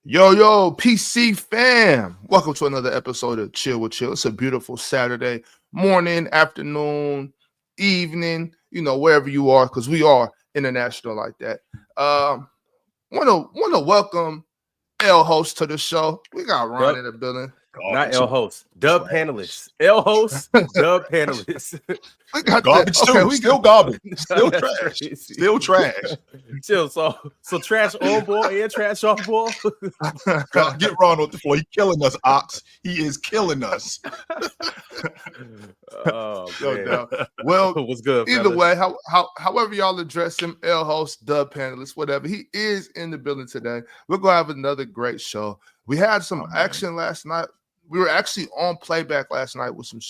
Yo, PC fam. Welcome to another episode of Chill with Chill. It's a beautiful Saturday morning, afternoon, evening, wherever you are, because we are international like that. Want to welcome L host to the show. We got Ron in the building. Not L host, dub panelists. L host, dub panelists. We got garbage that. too. Okay, Still garbage. Still That's trash. crazy. Still trash. Chill. So trash on ball and trash off ball. God, get Ron on the floor. He's killing us, Ox. He is killing us. Oh man. No. Well, What's good? Either fellas? way, however y'all address him, L host, dub panelist, whatever, he is in the building today. We're gonna have another great show. We had some action last night. We were actually on playback last night with some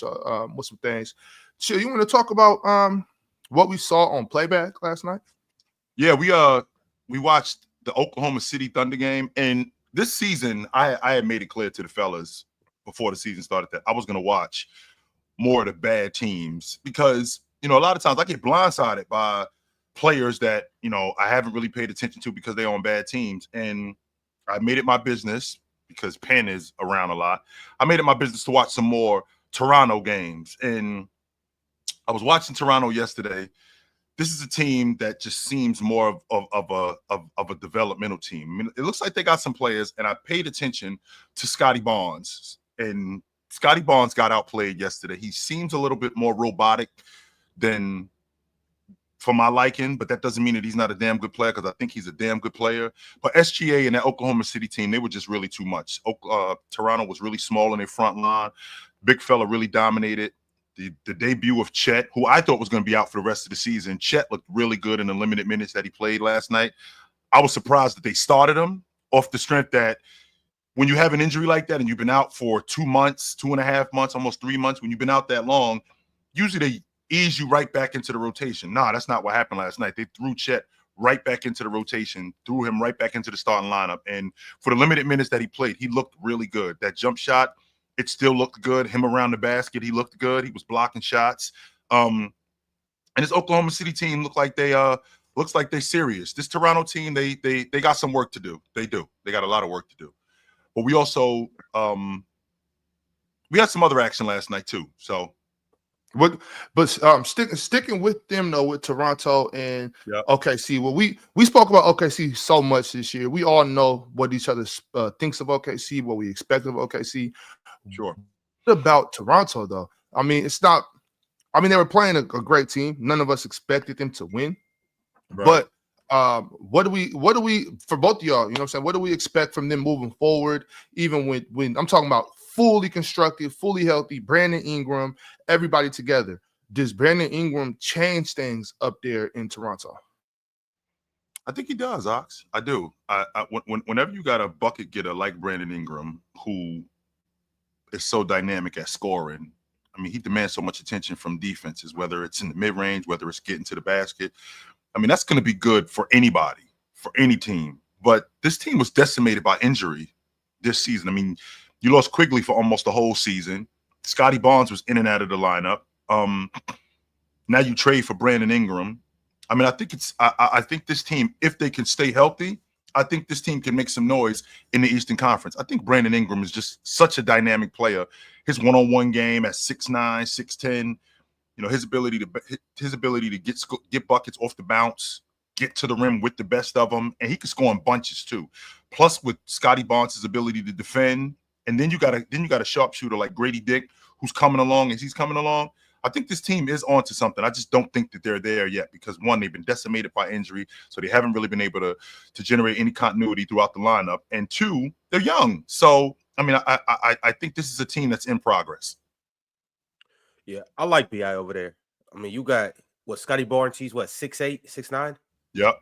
things. Chill, you want to talk about what we saw on playback last night? Yeah, we watched the Oklahoma City Thunder game, and this season I had made it clear to the fellas before the season started that I was gonna watch more of the bad teams because a lot of times I get blindsided by players that I haven't really paid attention to because they're on bad teams, and I made it my business because Penn is around a lot. I made it my business to watch some more Toronto games, and I was watching Toronto yesterday. This is a team that just seems more of a developmental team. I mean, it looks like they got some players, and I paid attention to Scotty Barnes, and Scotty Barnes got outplayed yesterday. He seems a little bit more robotic than for my liking, but that doesn't mean that he's not a damn good player because I think he's a damn good player. But SGA and that Oklahoma City team, they were just really too much. Toronto was really small in their front line. Big fella really dominated. The debut of Chet, who I thought was going to be out for the rest of the season. Chet looked really good in the limited minutes that he played last night. I was surprised that they started him off the strength that when you have an injury like that and you've been out for 2 months, 2.5 months, almost 3 months, when you've been out that long, usually they ease you right back into the rotation. Nah, that's not what happened last night. They threw Chet right back into the rotation, threw him right back into the starting lineup. And for the limited minutes that he played, he looked really good. That jump shot, it still looked good. Him around the basket, he looked good. He was blocking shots. And this Oklahoma City team looks like they're serious. This Toronto team, they got some work to do. They do. They got a lot of work to do. But we also we had some other action last night too. So But sticking with them though, with Toronto and OKC. Well, we spoke about OKC so much this year. We all know what each other thinks of OKC, what we expect of OKC. Sure. What about Toronto though? I mean, it's not. I mean, they were playing a great team. None of us expected them to win. Right. But what do we for both of y'all? You know what I'm saying? What do we expect from them moving forward? Even when I'm talking about fully constructed, fully healthy, Brandon Ingram, everybody together. Does Brandon Ingram change things up there in Toronto? I think he does, Ox. I do. Whenever you got a bucket getter like Brandon Ingram, who is so dynamic at scoring, I mean, he demands so much attention from defenses, whether it's in the mid-range, whether it's getting to the basket. I mean, that's going to be good for anybody, for any team. But this team was decimated by injury this season. I mean, you lost Quigley for almost the whole season. Scotty Barnes was in and out of the lineup. Now you trade for Brandon Ingram. I mean, I think this team, if they can stay healthy, I think this team can make some noise in the Eastern Conference. I think Brandon Ingram is just such a dynamic player. His one-on-one game at 6'9", 6'10", his ability to get buckets off the bounce, get to the rim with the best of them, and he can score in bunches too. Plus, with Scotty Barnes' ability to defend, and then you got a sharpshooter like Grady Dick who's coming along as he's coming along. I think this team is onto something. I just don't think that they're there yet because, one, they've been decimated by injury, so they haven't really been able to generate any continuity throughout the lineup. And two, they're young. So, I mean, I think this is a team that's in progress. Yeah, I like BI over there. I mean, you got Scotty Barnes, he's 6'8", 6'9"? Yep.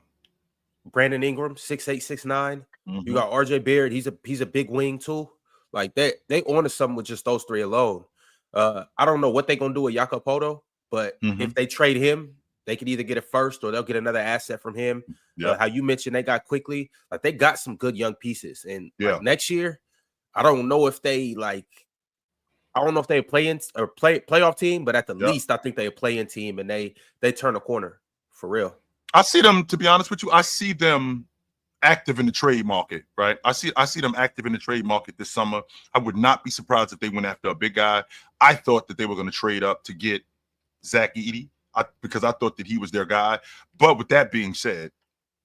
Brandon Ingram, 6'8", 6'9". Mm-hmm. You got RJ Barrett, he's a big wing too. Like they on to something with just those three alone. I don't know what they're gonna do with Jakob Poeltl, but if they trade him, they could either get a first or they'll get another asset from him. How you mentioned they got Quickly, like they got some good young pieces. And like, next year, I don't know if they play in or playoff team, but at the least I think they a play-in team and they turn a corner for real. I see them, to be honest with you, I see them active in the trade market, right? I see them active in the trade market this summer. I would not be surprised if they went after a big guy. I thought that they were going to trade up to get Zach Edey because I thought that he was their guy. But with that being said,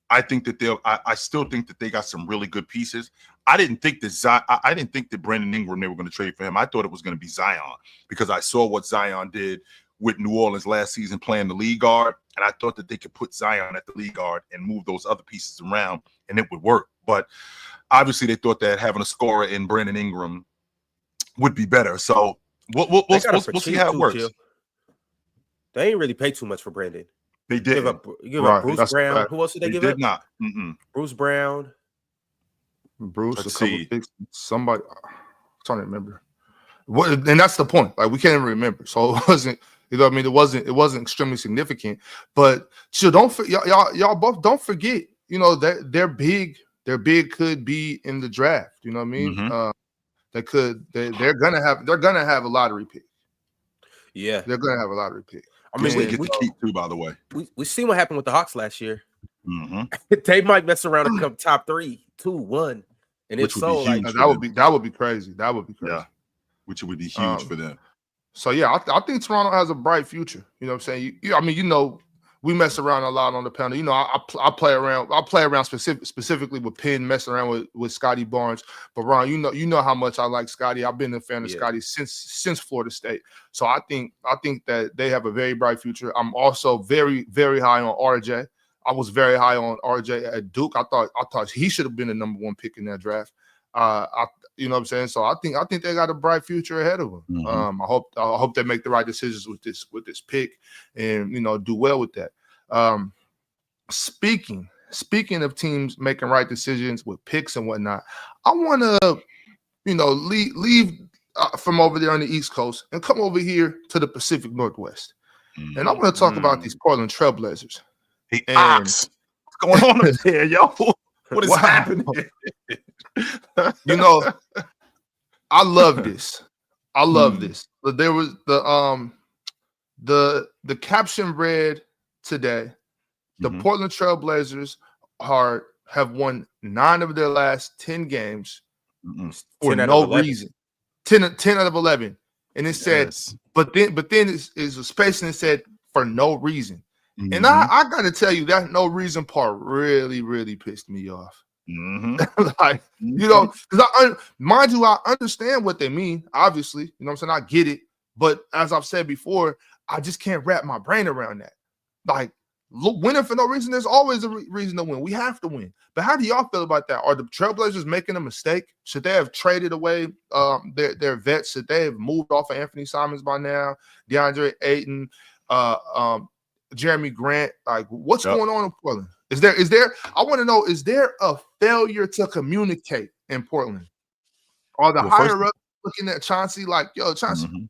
I think that I still think that they got some really good pieces. I didn't think that Brandon Ingram, they were going to trade for him. I thought it was going to be Zion because I saw what Zion did with New Orleans last season playing the lead guard, and I thought that they could put Zion at the lead guard and move those other pieces around, and it would work. But obviously, they thought that having a scorer in Brandon Ingram would be better. So we'll see how it works. Jill. They ain't really pay too much for Brandon. They did. Give up Bruce Brown. Who else did they give up? Did not. Bruce Brown. Bruce. Let's see. Somebody. I'm trying to remember. And that's the point. Like we can't even remember. So it wasn't. You know what I mean? It wasn't extremely significant. But so y'all both don't forget. You know that their big could be in the draft. You know what I mean? They're gonna have a lottery pick. Yeah, they're gonna have a lottery pick. I mean, we get to keep too, by the way. We seen what happened with the Hawks last year. They might mess around and come top 3, 2, 1, and if so, like that would be crazy. That would be crazy. Yeah, which would be huge for them. So yeah, I think Toronto has a bright future. You know what I'm saying? I mean, we mess around a lot on the panel. I play around. I play around specifically with Penn, messing around with Scotty Barnes. But Ron, you know how much I like Scotty. I've been a fan of Scotty since Florida State. So I think that they have a very bright future. I'm also very, very high on RJ. I was very high on RJ at Duke. I thought he should have been the number 1 pick in that draft. You know what I'm saying? So I think they got a bright future ahead of them. I hope they make the right decisions with this pick and do well with that. Speaking of teams making right decisions with picks and whatnot, I want to leave from over there on the East Coast and come over here to the Pacific Northwest, and I want to talk about these Portland Trailblazers. Hey, Ox, what's going on up there, yo? What is happening? I love this. But there was the caption read today. The Portland Trailblazers have won 9 of their last 10 games for no reason. 10 out of 11. And it said, but then is a space and it said for no reason. And I gotta tell you, that no reason part really, really pissed me off. Like, because mind you, I understand what they mean, obviously. You know what I'm saying? I get it. But as I've said before, I just can't wrap my brain around that. Like, winning for no reason, there's always a reason to win. We have to win. But how do y'all feel about that? Are the Trailblazers making a mistake? Should they have traded away their vets? Should they have moved off of Anthony Simons by now? DeAndre Ayton, Jeremy Grant? Like, what's going on in Portland? Is there? I want to know, is there a failure to communicate in Portland? Are the higher ups looking at Chauncey like, yo, Chauncey,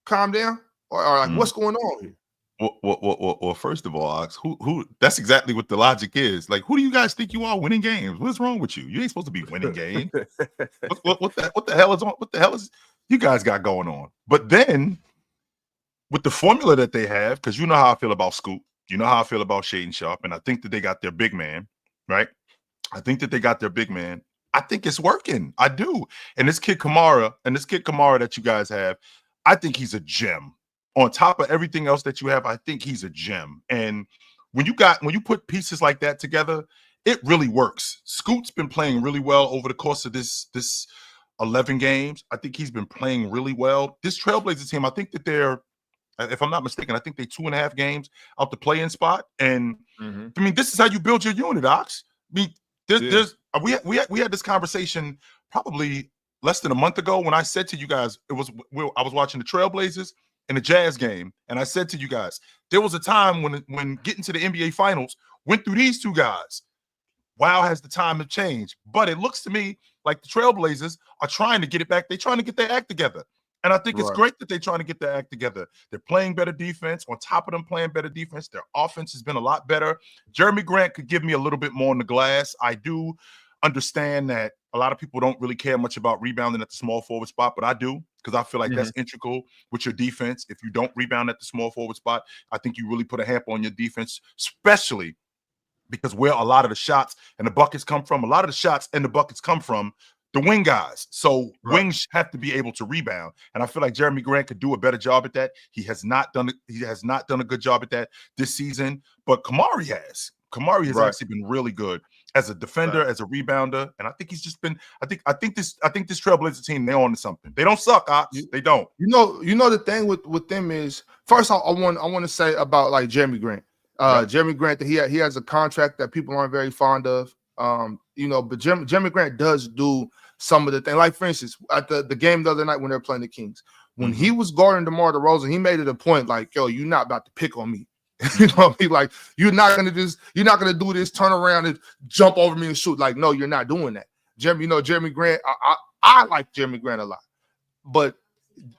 calm down? Or like, what's going on here? Well, first of all, Ox, who? That's exactly what the logic is. Like, who do you guys think you are winning games? What's wrong with you? You ain't supposed to be winning games. What the hell is on? What the hell is you guys got going on? But then, with the formula that they have, because you know how I feel about Scoop, you know how I feel about Shaden Sharp, and I think that they got their big man, right? I think it's working. I do. And this kid Kamara, that you guys have, I think he's a gem. On top of everything else that you have, I think he's a gem. And when you put pieces like that together, it really works. Scoot's been playing really well over the course of this 11 games. I think he's been playing really well. This Trailblazers team, I think that they're, if I'm not mistaken, I think they're 2.5 games out the play-in spot. And I mean, this is how you build your unit, Ox. I mean, we had this conversation probably less than a month ago when I said to you guys, I was watching the Trailblazers in the Jazz game, and I said to you guys, there was a time when getting to the NBA Finals went through these two guys. Wow, has the time have changed? But it looks to me like the Trailblazers are trying to get it back. They're trying to get their act together. And I think it's great that they're trying to get their act together. They're playing better defense. On top of them playing better defense, their offense has been a lot better. Jeremy Grant could give me a little bit more on the glass. I do understand that a lot of people don't really care much about rebounding at the small forward spot, but I do, because I feel like that's integral with your defense. If you don't rebound at the small forward spot, I think you really put a hamper on your defense, especially because where a lot of the shots and the buckets come from, a lot of the shots and the buckets come from the wing guys. So wings have to be able to rebound. And I feel like Jeremy Grant could do a better job at that. He has not done a good job at that this season, but Kamari has. Kamari has actually been really good as a defender, as a rebounder, and I think he's just been. I think this Trailblazer team, they're on to something. They don't suck, Ox. They don't. You know the thing with them is, first I want to say about like Jeremy Grant. Jeremy Grant, that he has a contract that people aren't very fond of. But Jeremy Grant does do some of the things. Like for instance, at the game the other night when they were playing the Kings, when he was guarding DeMar DeRozan, he made it a point like, yo, you're not about to pick on me. You know what I mean? Like, you're not gonna do this, turn around and jump over me and shoot. Like, no, you're not doing that. Jeremy Grant, I like Jeremy Grant a lot. But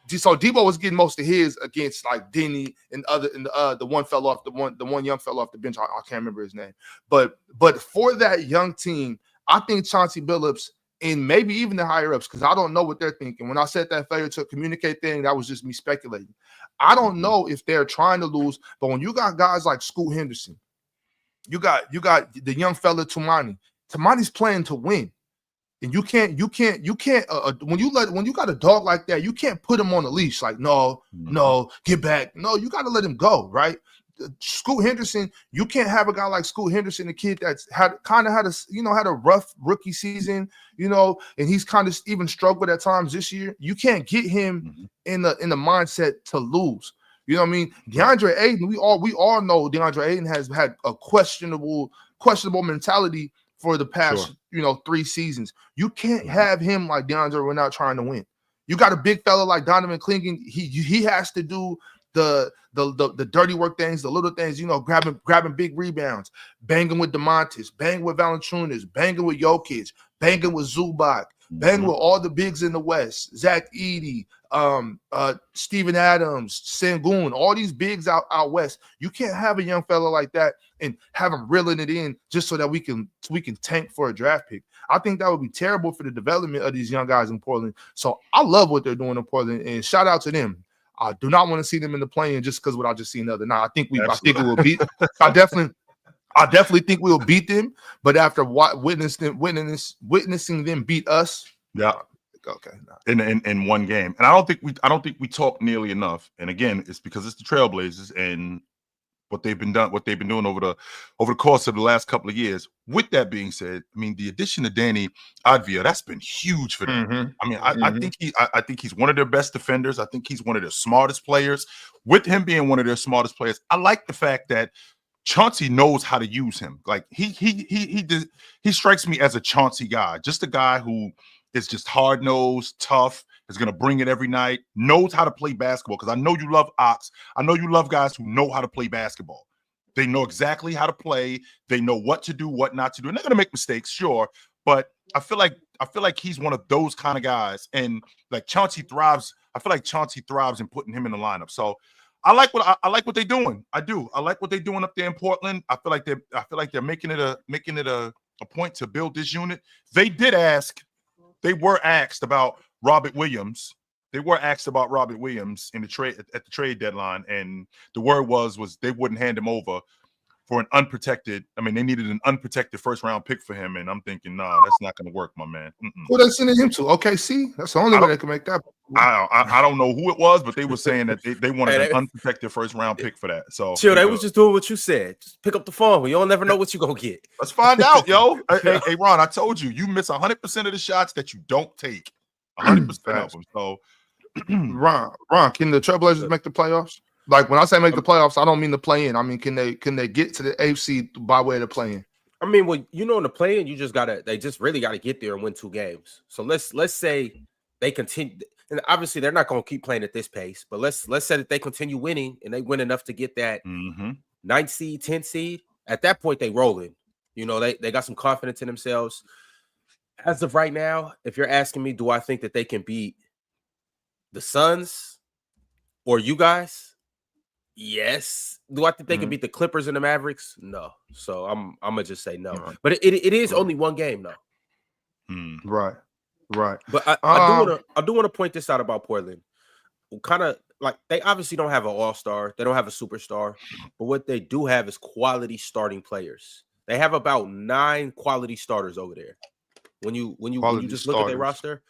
so Debo was getting most of his against like Denny and the one fell off, the one young fell off the bench. I can't remember his name. But for that young team, I think Chauncey Billups and maybe even the higher ups, because I don't know what they're thinking. When I said that failure to communicate thing, that was just me speculating. I don't know if they're trying to lose, but when you got guys like Scoot Henderson, you got the young fella Tumani. Tumani's playing to win. And you can't when you got a dog like that, you can't put him on a leash like no, get back. No, you got to let him go, right? Scoot Henderson, you can't have a guy like Scoot Henderson, a kid that's had a rough rookie season, and he's kind of even struggled at times this year. You can't get him in the mindset to lose. You know what I mean? DeAndre Ayton, we all know DeAndre Ayton has had a questionable mentality for the past 3 seasons. You can't have him like DeAndre. We're not trying to win. You got a big fella like Donovan Clingan. He has to do the dirty work things, the little things, grabbing big rebounds, banging with DeMontis, banging with Valanciunas, banging with Jokic, banging with Zubac, banging with all the bigs in the West, Zach Edey, Steven Adams, Sengun, all these bigs out west. You can't have a young fella like that and have him reeling it in just so that we can tank for a draft pick. I think that would be terrible for the development of these young guys in Portland. So I love what they're doing in Portland, and shout out to them. I do not want to see them in the play-in just because what I just seen the other night. I think we will beat. I definitely think we will beat them. But after witnessing them beat us, okay, in one game, and I don't think we talk nearly enough. And again, it's because it's the Trailblazers and what they've been doing over the course of the last couple of years. With that being said, I mean, the addition of Danny Advia, that's been huge for them. I mean, I think he's one of their best defenders. I think he's one of their smartest players. With him being one of their smartest players, I like the fact that Chauncey knows how to use him. Like he strikes me as a Chauncey guy, just a guy who is just hard-nosed, tough, is going to bring it every night, knows how to play basketball. Because I know you love Ox. I know you love guys who know how to play basketball. They know exactly how to play. They know what to do, what not to do. And they're going to make mistakes, sure. But I feel like he's one of those kind of guys. And like Chauncey thrives. I feel like Chauncey thrives in putting him in the lineup. So I like what they're doing. I do. I like what they're doing up there in Portland. I feel like they're making it a point to build this unit. They were asked about Robert Williams. They were asked about Robert Williams in the trade at the trade deadline, and the word was they wouldn't hand him over for an unprotected. I mean, they needed an unprotected first-round pick for him, and I'm thinking, nah, that's not going to work, my man. Who they sending him to? OKC? That's the only way they can make that. I don't know who it was, but they were saying that they wanted an unprotected first-round pick for that. So chill. They was just doing what you said. Just pick up the phone. You don't never know what you're gonna get. Let's find out, yo. Hey, Ron, I told you, you miss 100% of the shots that you don't take. 100% of them. So, Ron, can the Trailblazers make the playoffs? Like when I say make the playoffs, I don't mean the play-in. I mean, can they get to the AFC by way of the play-in? I mean, well, in the play-in, they just really gotta get there and win 2 games. So let's say they continue, and obviously they're not gonna keep playing at this pace, but let's say that they continue winning and they win enough to get that 9th seed, 10th seed. At that point, they rolling. They got some confidence in themselves. As of right now, if you're asking me, do I think that they can beat the Suns or you guys? Yes. Do I think they can beat the Clippers and the Mavericks? No. So I'm gonna just say no. But it is only one game though. Right. But I do want to point this out about Portland. Kind of like they obviously don't have an all-star, they don't have a superstar, but what they do have is quality starting players. They have about 9 quality starters over there. When you just look at their roster,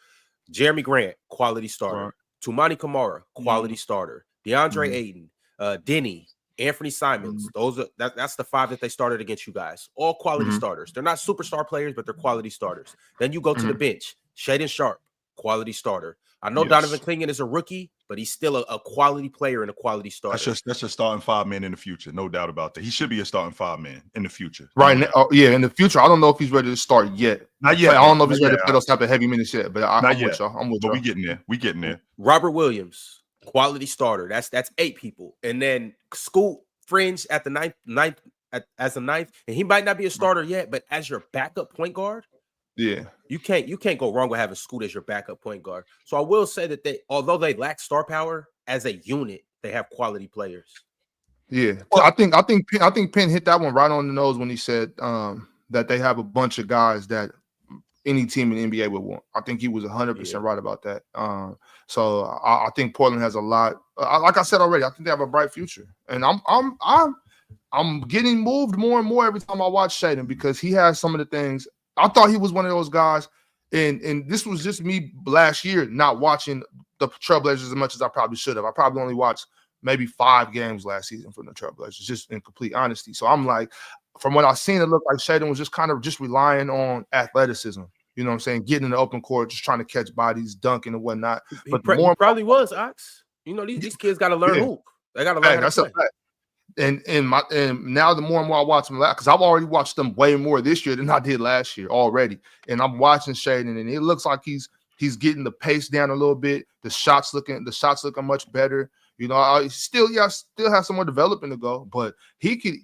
Jeremy Grant, quality starter. Right. Tumani Kamara, quality starter. DeAndre Ayton, Denny, Anthony Simons. That's the 5 that they started against you guys. All quality starters. They're not superstar players, but they're quality starters. Then you go to the bench. Shaedon Sharpe, quality starter. I know Donovan Clingan is a rookie, but he's still a quality player and a quality starter. That's just starting 5-man in the future, no doubt about that. He should be a starting 5-man in the future. Right now, in the future. I don't know if he's ready to start yet. Not yet. I don't know if he's ready to play those type of heavy minutes yet, but I'm with y'all. I'm with y'all. We getting there. We getting there. Robert Williams, quality starter. That's 8 people. And then Scoot Fringe at the ninth, as a ninth. And he might not be a starter yet, but as your backup point guard, you can't go wrong with having Scoot as your backup point guard. So I will say that although they lack star power as a unit, they have quality players. Yeah, well, I think Penn hit that one right on the nose when he said that they have a bunch of guys that any team in the NBA would want. I think he was 100% right about that. So I think Portland has a lot. Like I said already, I think they have a bright future, and I'm getting moved more and more every time I watch Shaedon because he has some of the things. I thought he was one of those guys, and this was just me last year not watching the Trailblazers as much as I probably should have. I probably only watched maybe 5 games last season from the Trailblazers, just in complete honesty. So I'm like, from what I've seen, it looked like Shaedon was just kind of just relying on athleticism. You know what I'm saying? Getting in the open court, just trying to catch bodies, dunking and whatnot. But he probably was, Ox. You know, these kids got to learn hoop. They got to learn how to play. And now the more and more I watch them, because I've already watched them way more this year than I did last year already. And I'm watching Shaedon, and it looks like he's getting the pace down a little bit. The shots looking much better. You know, I still have some more development to go, but he could.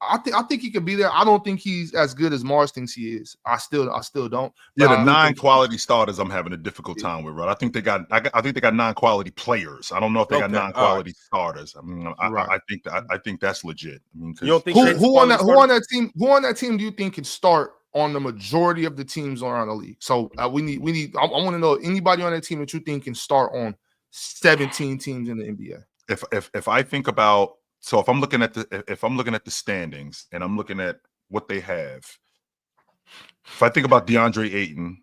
I think he could be there. I don't think he's as good as Mars thinks he is. I still don't. Yeah, the 9 quality starters I'm having a difficult time with, right? I think they got 9 quality players. I don't know if they got 9 quality starters. I mean, I think that's legit. I mean, you don't think who on that team do you think can start on the majority of the teams around the league? So we need. I want to know anybody on that team that you think can start on 17 teams in the NBA. If I think about, so if I'm looking at the standings and I'm looking at what they have, if I think about DeAndre Ayton,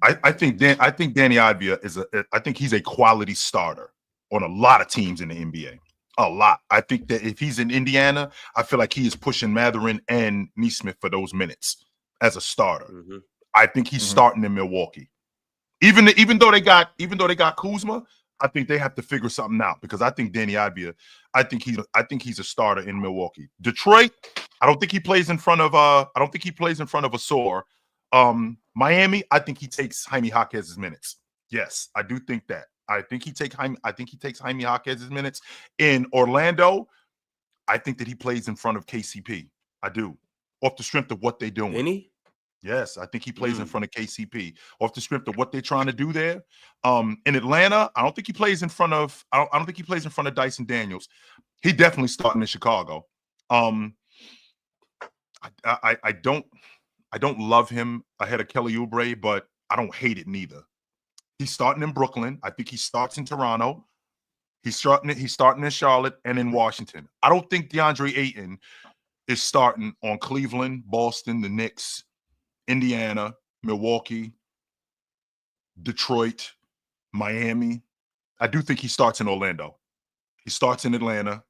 I think Danny Advia I think he's a quality starter on a lot of teams in the NBA. A lot. I think that if he's in Indiana, I feel like he is pushing Mathurin and Nesmith for those minutes as a starter. I think he's starting in Milwaukee. Even though they got Kuzma, I think they have to figure something out because I think Danny Advia, I think he's a starter in Milwaukee. Detroit, I don't think he plays in front of a sore. Miami, I think he takes Jaime Jaquez's minutes. Yes, I do think that. I think he takes Jaime Jaquez's minutes. In Orlando, I think that he plays in front of KCP. I do. Off the strength of what they're doing. Any? Yes, I think he plays in front of KCP off the strength of what they're trying to do there. In Atlanta, I don't think he plays in front of. I don't think he plays in front of Dyson Daniels. He definitely starting in Chicago. I don't love him ahead of Kelly Oubre, but I don't hate it neither. He's starting in Brooklyn. I think he starts in Toronto. He's starting in Charlotte and in Washington. I don't think DeAndre Ayton is starting on Cleveland, Boston, the Knicks, Indiana, Milwaukee, Detroit, Miami. I do think he starts in Orlando. He starts in Atlanta.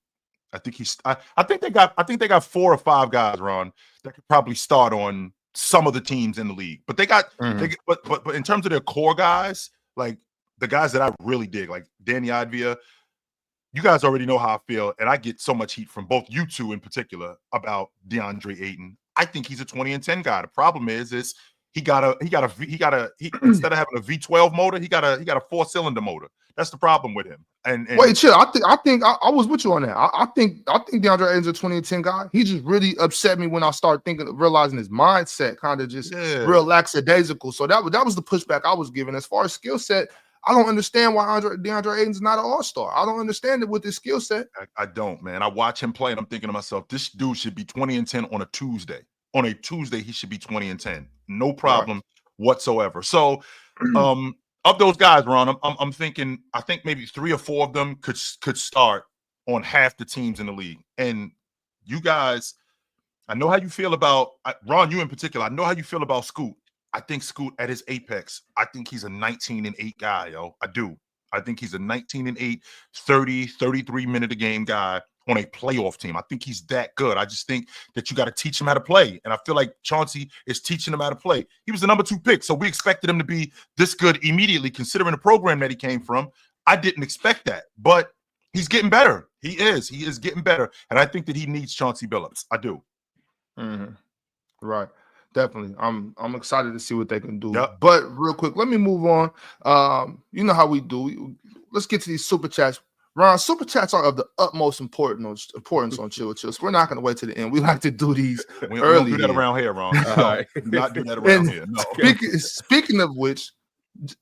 I think they got 4 or 5 guys, Ron, that could probably start on some of the teams in the league. But they got but in terms of their core guys, like the guys that I really dig, like Danny Advia, you guys already know how I feel, and I get so much heat from both you two in particular about DeAndre Ayton. I think he's a 20-10 guy. The problem is he instead of having a V12 motor, he got a 4-cylinder motor. That's the problem with him. And wait, chill. I think I was with you on that. I think DeAndre Ayton's a 20-10 guy. He just really upset me when I started realizing his mindset kind of just real lackadaisical. So that was the pushback I was giving. As far as skill set, I don't understand why DeAndre Ayton's not an all-star. I don't understand it with his skill set. I don't, man. I watch him play and I'm thinking to myself, this dude should be 20-10 on a Tuesday. On a Tuesday, he should be 20-10. No problem whatsoever. So of those guys, Ron, I'm thinking, I think maybe 3 or 4 of them could start on half the teams in the league. And you guys, I know how you feel about Ron, you in particular. I know how you feel about Scoot. I think Scoot at his apex, I think he's a 19-8 guy, yo. I do. I think he's a 19-8, 30, 33 minute a game guy on a playoff team. I think he's that good. I just think that you got to teach him how to play. And I feel like Chauncey is teaching him how to play. He was the number 2 pick, so we expected him to be this good immediately, considering the program that he came from. I didn't expect that, but he's getting better. He is getting better. And I think that he needs Chauncey Billups. I do. Mm-hmm. Right. Definitely. I'm excited to see what they can do. Yep. But real quick, let me move on. You know how we do. Let's get to these super chats. Ron, super chats are of the utmost importance on Chill with Chills. We're not going to wait to the end. We like to do these We early. don't do that around here, Ron. Right. Do not do that around here. No. Speaking of which,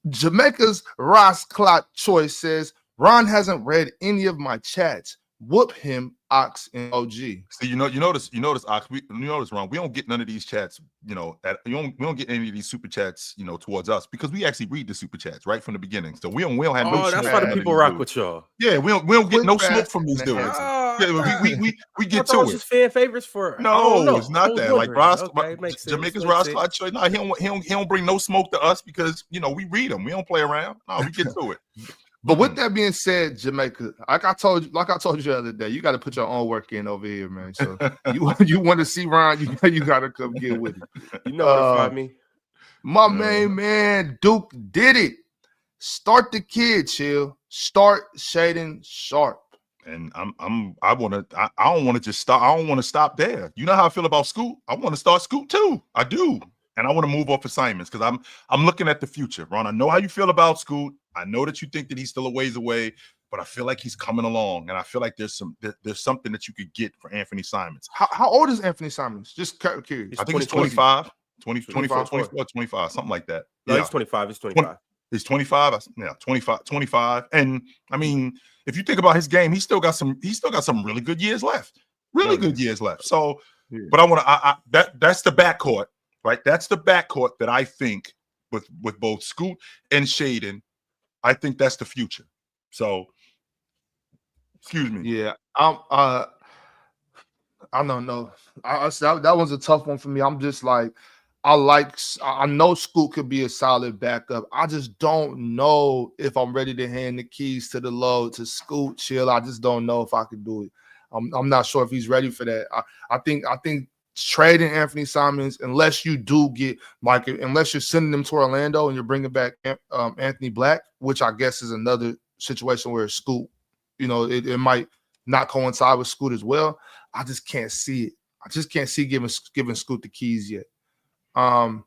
Jamaica's Ross Clot Choice says, Ron hasn't read any of my chats. Whoop him, Ox and OG. See, you notice, Ox. You notice, Ron. We don't get none of these chats. We don't get any of these super chats. Towards us because we actually read the super chats right from the beginning. So we don't have no. Oh, that's why the people rock with y'all. Yeah, we don't get no smoke from these dudes. Yeah, we get to it. Just fan favorites for. No, it's not that. Like Ross, okay, Jamaica's Ross Clyde Choice. No, he don't bring no smoke to us because we read them. We don't play around. No, we get to it. But with that being said, Jamaica, like I told you the other day, you got to put your own work in over here, man. So you want to see Ron, you got to come get with it. You know where to find me. My main man Duke did it. Start the kid, Chill. Start Shaden Sharp. And I don't want to just stop. I don't want to stop there. You know how I feel about Scoot? I want to start Scoot too. I do. And I want to move off assignments because I'm looking at the future. Ron, I know how you feel about Scoot. I know that you think that he's still a ways away, but I feel like he's coming along. And I feel like there's something that you could get for Anthony Simons. How old is Anthony Simons? Just curious. I think he's 25, 24, 25, something like that. No, he's 25. He's 25. He's 25. Yeah, 25. And I mean, if you think about his game, he's still got some really good years left. Good years left. So, yeah. But that's the backcourt, right? That's the backcourt that I think with both Scoot and Shaden, I think that's the future. So, excuse me. Yeah, I don't know. That was a tough one for me. I'm just like, I know Scoot could be a solid backup. I just don't know if I'm ready to hand the keys to the load to Scoot. Chill. I just don't know if I could do it. I'm not sure if he's ready for that. I think trading Anthony Simons, unless you do get unless you're sending him to Orlando and you're bringing back Anthony Black, which I guess is another situation where Scoot, it might not coincide with Scoot as well. I just can't see it. I just can't see giving Scoot the keys yet. From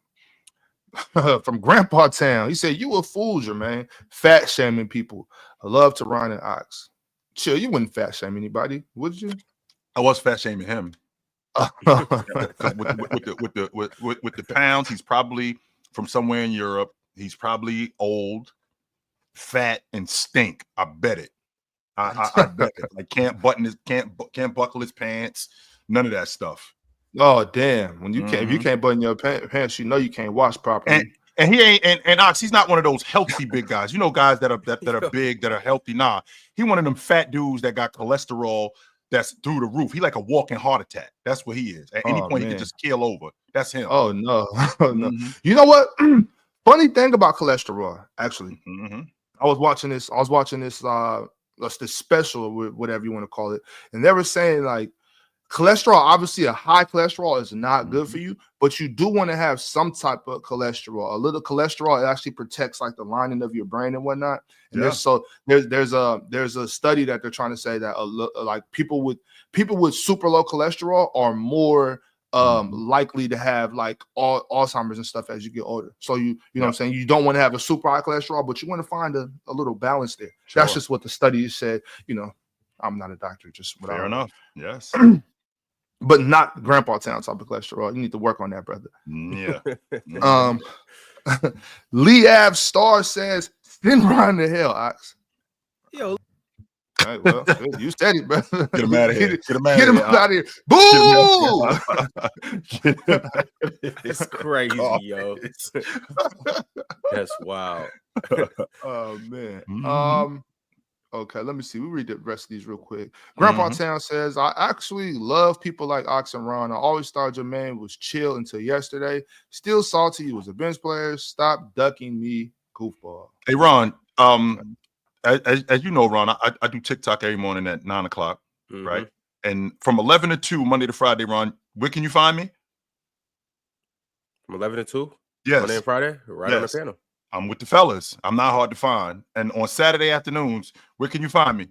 Grandpa Town, he said, "You a foolger, man. Fat shaming people. I love to Ryan and Ox. Chill, you wouldn't fat shame anybody, would you?" I was fat shaming him. with the pounds, he's probably from somewhere in Europe. He's probably old, fat, and stink. I bet it. I bet it. Like can't buckle his pants. None of that stuff. Oh damn! When if you can't button your pants, you can't wash properly. And he ain't and Ox, he's not one of those healthy big guys. Guys that are big, that are healthy. Nah, he one of them fat dudes that got cholesterol that's through the roof. He like a walking heart attack. That's what he is. At any point, he can just keel over. That's him. Oh no, oh, no. You know what? Funny thing about cholesterol, actually. I was watching this. This special, or whatever you want to call it, and they were saying like cholesterol. Obviously, a high cholesterol is not good for you, but you do want to have some type of cholesterol. A little cholesterol, it actually protects like the lining of your brain and whatnot. And there's a study that they're trying to say that like people with super low cholesterol are more likely to have like Alzheimer's and stuff as you get older. So you know what I'm saying? You don't want to have a super high cholesterol, but you want to find a little balance there. Sure. That's just what the study said. I'm not a doctor, just fair enough. Yes. But not Grandpa Town type of cholesterol. You need to work on that, brother. Yeah. Lee Ave Star says, "Send Ron to hell, Ox." Yo. All right, well, you said it, brother. Get him out of here. Get him out of here. Boo! It's crazy, yo. That's wild. Oh man. Okay, let me see. We read the rest of these real quick. Grandpa Town says, I actually love people like Ox and Ron. I always thought Jermaine was chill until yesterday. Still salty. He was a bench player. Stop ducking me, goofball. Hey, Ron, as you know, Ron, I do TikTok every morning at 9 o'clock, right? And from 11 to 2, Monday to Friday, Ron, where can you find me? From 11 to 2? Yes. Monday and Friday? Right on the panel. I'm with the fellas. I'm not hard to find. And on Saturday afternoons, where can you find me?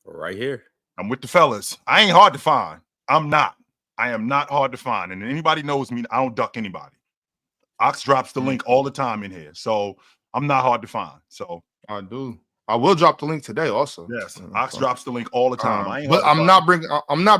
Right here. I'm with the fellas. I ain't hard to find. I'm not. I am not hard to find. And anybody knows me, I don't duck anybody. Ox drops the link all the time in here. So I'm not hard to find. So I do. I will drop the link today also. Yes, Ox drops the link all the time. But I'm not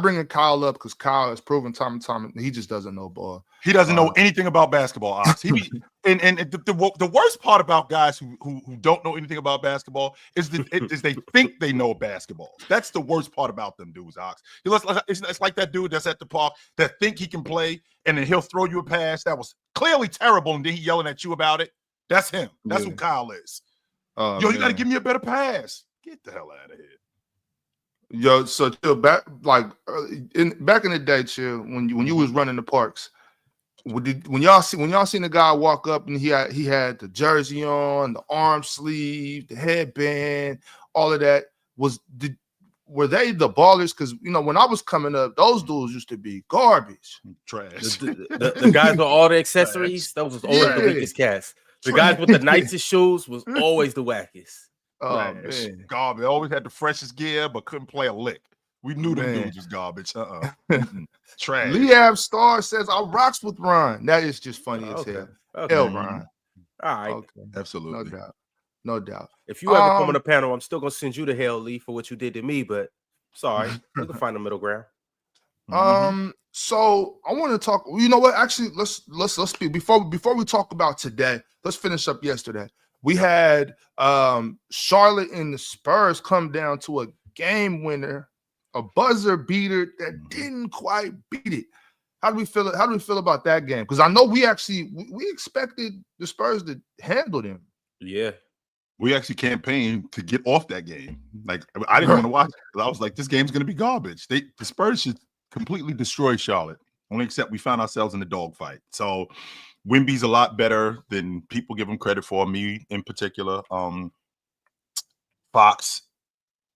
bringing Kyle up because Kyle has proven time and time he just doesn't know ball. He doesn't know anything about basketball, Ox. And the worst part about guys who don't know anything about basketball is they think they know basketball. That's the worst part about them dudes, Ox. It's like that dude that's at the park that think he can play, and then he'll throw you a pass that was clearly terrible, and then he yelling at you about it. That's him. That's who Kyle is. You got to give me a better pass. Get the hell out of here. Yo, so Chill, back in the day, Chill, when you was running the parks, when y'all seen the guy walk up and he had the jersey on, the arm sleeve, the headband, all of that, were they the ballers? Because when I was coming up, those dudes used to be garbage, trash. The guys with all the accessories, those was always the weakest cats. The guys with the nicest shoes was always the wackest. Oh, man. Garbage. Always had the freshest gear, but couldn't play a lick. We knew them dudes was garbage. Trash. Liab Star says, I rocks with Ron. That is just funny as hell. Okay. Hell, Ron. All right. Okay. Absolutely. No doubt. If you ever come on the panel, I'm still going to send you to hell, Lee, for what you did to me, but sorry. We can find a middle ground. So I want to talk. You know what? Actually, let's speak before we talk about today. Let's finish up yesterday. We had Charlotte and the Spurs come down to a game winner, a buzzer beater that didn't quite beat it. How do we feel? How do we feel about that game? Because I know we expected the Spurs to handle them. Yeah. We actually campaigned to get off that game. Like, I didn't want to watch it because I was like, this game's going to be garbage. The Spurs should completely destroy Charlotte, only except we found ourselves in a dogfight. So Wemby's a lot better than people give him credit for, me in particular. Fox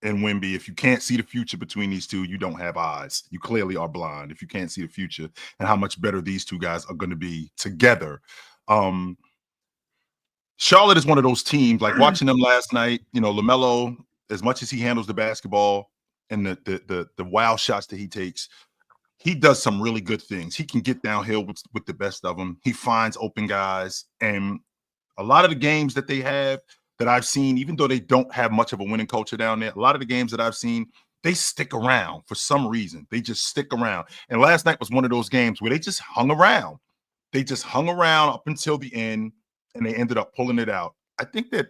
and Wemby, if you can't see the future between these two, you don't have eyes. You clearly are blind if you can't see the future and how much better these two guys are going to be together. Charlotte is one of those teams, like watching them last night, LaMelo, as much as he handles the basketball and the wild shots that he takes, he does some really good things. He can get downhill with the best of them. He finds open guys. And a lot of the games that they have that I've seen, even though they don't have much of a winning culture down there, a lot of the games that I've seen, they stick around for some reason. They just stick around. And last night was one of those games where they just hung around. They just hung around up until the end, and they ended up pulling it out. I think that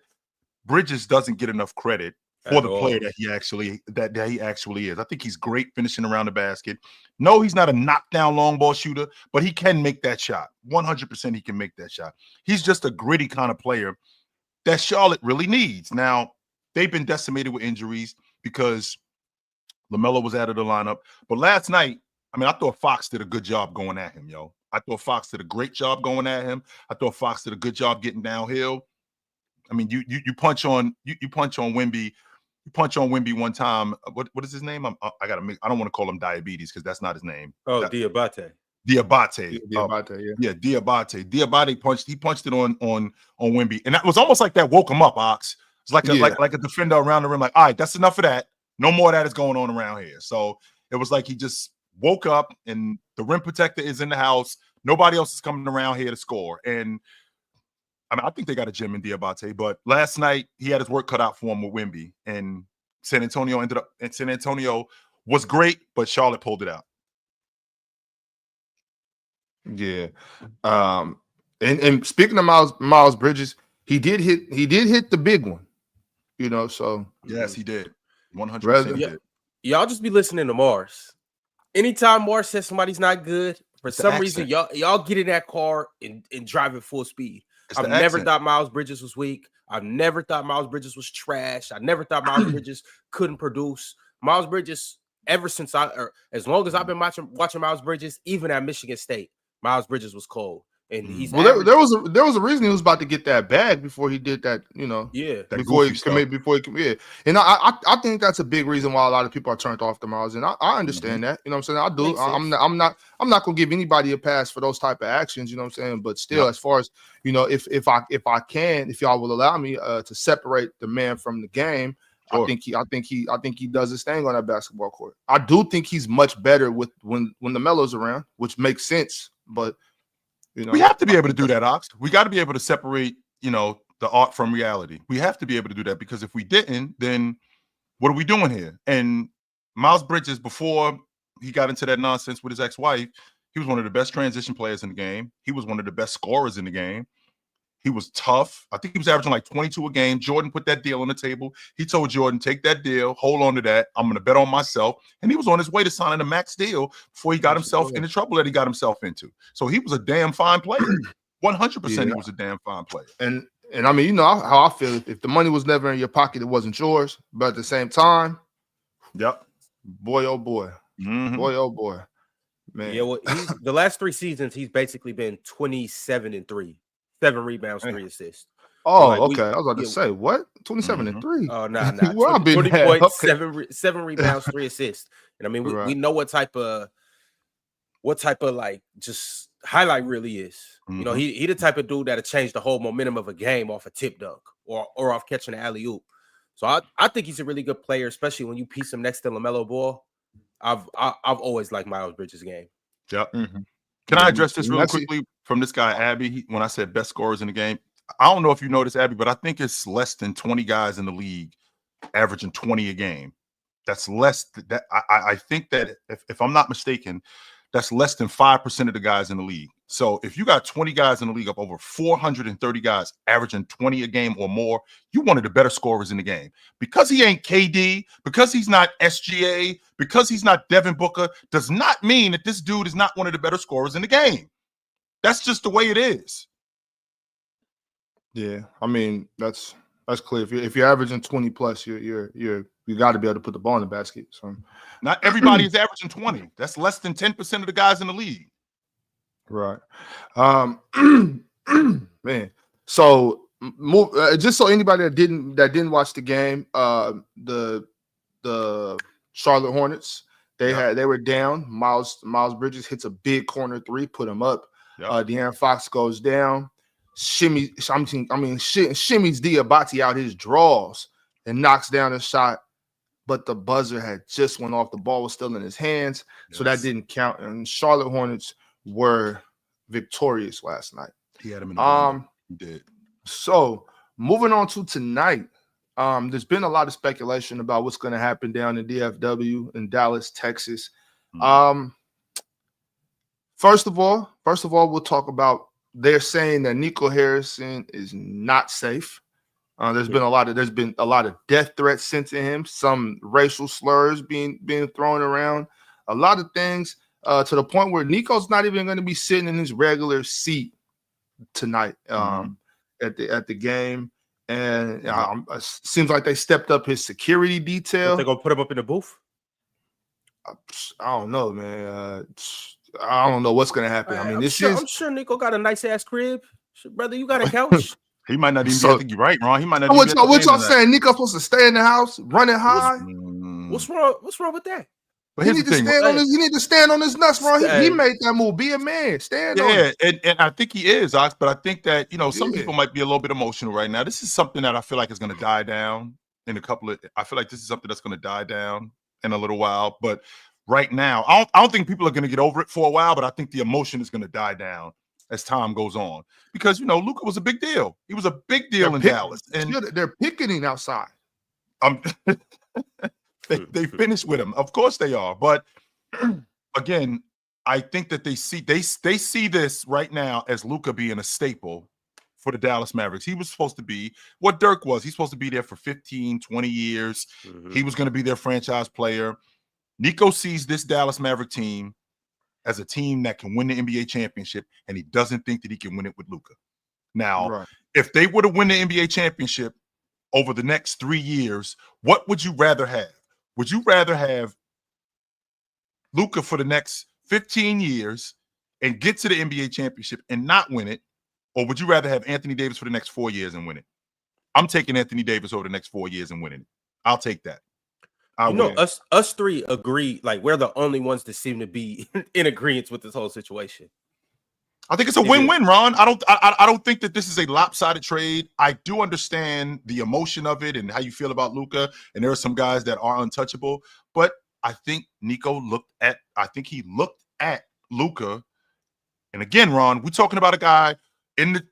Bridges doesn't get enough credit for the player that he actually is. I think he's great finishing around the basket. No, he's not a knockdown long ball shooter, but he can make that shot. 100% he can make that shot. He's just a gritty kind of player that Charlotte really needs. Now, they've been decimated with injuries because LaMelo was out of the lineup. But last night, I thought Fox did a good job going at him, yo. I thought Fox did a great job going at him. I thought Fox did a good job getting downhill. You punch on Wemby. You punch on Wemby one time. What is his name? I don't want to call him Diabetes because that's not his name. Oh, Diabate. Diabate, yeah. Diabate. Diabate punched it on Wemby, and that was almost like that woke him up, Ox. It's like a defender around the rim. Like, all right, that's enough of that. No more of that is going on around here. So it was like he just woke up, and the rim protector is in the house. Nobody else is coming around here to score. And I think they got a gem in Diabate, but last night he had his work cut out for him with Wemby, and San Antonio was great, but Charlotte pulled it out. Yeah. And speaking of Miles Bridges, he did hit the big one, so yes, he did. 100% he did. Y'all just be listening to Mars. Anytime Mars says somebody's not good, for some reason, y'all get in that car and drive at full speed. I've never thought Miles Bridges was weak. I've never thought Miles Bridges was trash. I never thought Miles Bridges couldn't produce. Miles Bridges, ever since as long as I've been watching Miles Bridges, even at Michigan State, Miles Bridges was cold. And he's there was a reason he was about to get that bag before he did that, before he committed. And I think that's a big reason why a lot of people are turned off to Miles. And I understand that, you know what I'm saying? I do. I'm not gonna give anybody a pass for those type of actions, you know what I'm saying? But still, as far as if y'all will allow me to separate the man from the game, sure. I think he does his thing on that basketball court. I do think he's much better when the Melo's around, which makes sense, but we have to be able to do that, Ox. We got to be able to separate, the art from reality. We have to be able to do that, because if we didn't, then what are we doing here? And Miles Bridges, before he got into that nonsense with his ex-wife, he was one of the best transition players in the game. He was one of the best scorers in the game. He was tough. I think he was averaging like 22 a game. Jordan put that deal on the table. He told Jordan, take that deal, hold on to that. I'm going to bet on myself. And he was on his way to signing a max deal before he got himself in the trouble that he got himself into. So he was a damn fine player. 100% he was a damn fine player. And I mean, you know how I feel. If the money was never in your pocket, it wasn't yours. But at the same time, boy, oh boy. Mm-hmm. Boy, oh boy. Man. Yeah, well, the last 3 seasons, he's basically been 27-3. 7 rebounds, 3 assists. Oh, okay. I was about to say, what? 27-3? Oh, nah. 20 points, 7 rebounds, 3 assists. And I mean, we know what type of like just highlight really is. Mm-hmm. You know, he the type of dude that'll change the whole momentum of a game off a tip dunk or off catching an alley-oop. So I think he's a really good player, especially when you piece him next to LaMelo Ball. I've always liked Miles Bridges' game. Yep. Mm-hmm. Can I address this really quickly from this guy, Abby? When I said best scorers in the game, I don't know if you noticed, Abby, but I think it's less than 20 guys in the league averaging 20 a game. That's less. I think that if I'm not mistaken, that's less than 5% of the guys in the league. So if you got 20 guys in the league, up over 430 guys averaging 20 a game or more, you one of the better scorers in the game. Because he ain't KD, because he's not SGA, because he's not Devin Booker, does not mean that this dude is not one of the better scorers in the game. That's just the way it is. Yeah, I mean that's clear. If you're averaging 20 plus, you got to be able to put the ball in the basket. So not everybody is averaging 20. That's less than 10% of the guys in the league. Right. Man. So just so anybody that didn't watch the game, the Charlotte Hornets, they were down. Miles Bridges hits a big corner 3, put him up. De'Aaron Fox goes down. Shimmies Diabate out his draws and knocks down a shot, but the buzzer had just went off. The ball was still in his hands, so that didn't count. And Charlotte Hornets were victorious last night. He had him in the He did. So moving on to tonight, there's been a lot of speculation about what's going to happen down in DFW in Dallas, Texas. Mm-hmm. First of all, we'll talk about. They're saying that Nico Harrison is not safe. There's been a lot of death threats sent to him, some racial slurs being thrown around, a lot of things to the point where Nico's not even going to be sitting in his regular seat tonight at the game. And it seems like they stepped up his security detail. They're gonna put him up in the booth. I don't know, man. I don't know what's gonna happen. I mean, I'm sure Nico got a nice ass crib, brother. You got a couch. He might not even. I think you're right, Ron. He might not. What y'all saying? Nico's supposed to stay in the house, running high. What's wrong? What's wrong with that? But he need to stand on his nuts, Ron. He made that move. Be a man. Stand on it. And I think he is, Ox. But I think that some people might be a little bit emotional right now. This is something that I feel like is going to die down in a couple of. I feel like this is something that's going to die down in a little while, but. Right now, I don't think people are going to get over it for a while, but I think the emotion is going to die down as time goes on because Luka was a big deal. He was a big deal in Dallas, and they're picketing outside. They finished with him, of course they are. But again, I think that they see this right now as Luka being a staple for the Dallas Mavericks. He was supposed to be what Dirk was. He's supposed to be there for 15, 20 years. Mm-hmm. He was going to be their franchise player. Nico sees this Dallas Maverick team as a team that can win the NBA championship, and he doesn't think that he can win it with Luka. Now, if they were to win the NBA championship over the next 3 years, what would you rather have? Would you rather have Luka for the next 15 years and get to the NBA championship and not win it? Or would you rather have Anthony Davis for the next 4 years and win it? I'm taking Anthony Davis over the next 4 years and winning it. I'll take that. Us three agree. Like, we're the only ones that seem to be in agreement with this whole situation. I think it's a win-win, Ron. I don't think that this is a lopsided trade. I do understand the emotion of it and how you feel about Luka, and there are some guys that are untouchable. But I think Nico looked at Luka, and again, Ron, we're talking about a guy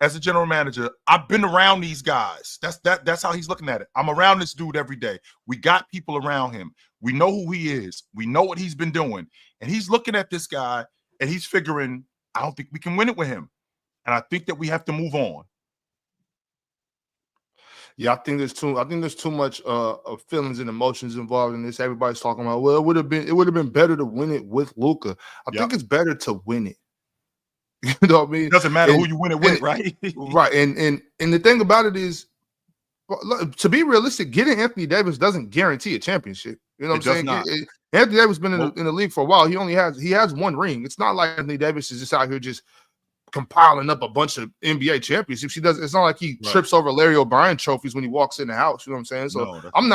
as a general manager. I've been around these guys. That's how he's looking at it. I'm around this dude every day. We got people around him. We know who he is. We know what he's been doing, and he's looking at this guy and he's figuring, I don't think we can win it with him. And I think that we have to move on. Yeah, I think there's too much of feelings and emotions involved in this. Everybody's talking about, well, it would have been better to win it with Luka. I think it's better to win it. You know what I mean? It doesn't matter who you win it with, right? Right. And the thing about it is, to be realistic, getting Anthony Davis doesn't guarantee a championship. You know what I'm saying? Anthony Davis has been in the league for a while. He has one ring. It's not like Anthony Davis is just out here just compiling up a bunch of NBA championships. It's not like he trips over Larry O'Brien trophies when he walks in the house. You know what I'm saying? So I'm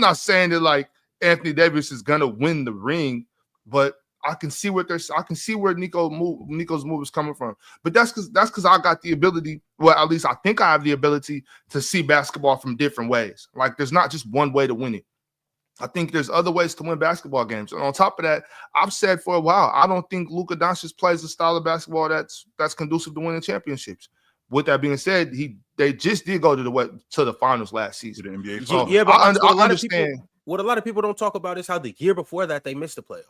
not saying that like Anthony Davis is gonna win the ring, but I can see where Nico's move is coming from. But that's because I got the ability. Well, at least I think I have the ability to see basketball from different ways. Like, there's not just one way to win it. I think there's other ways to win basketball games. And on top of that, I've said for a while, I don't think Luka Doncic plays a style of basketball that's conducive to winning championships. With that being said, they just did go to the finals last season. To the NBA. So, yeah, but I understand. What a lot of people don't talk about is how the year before that they missed the playoffs.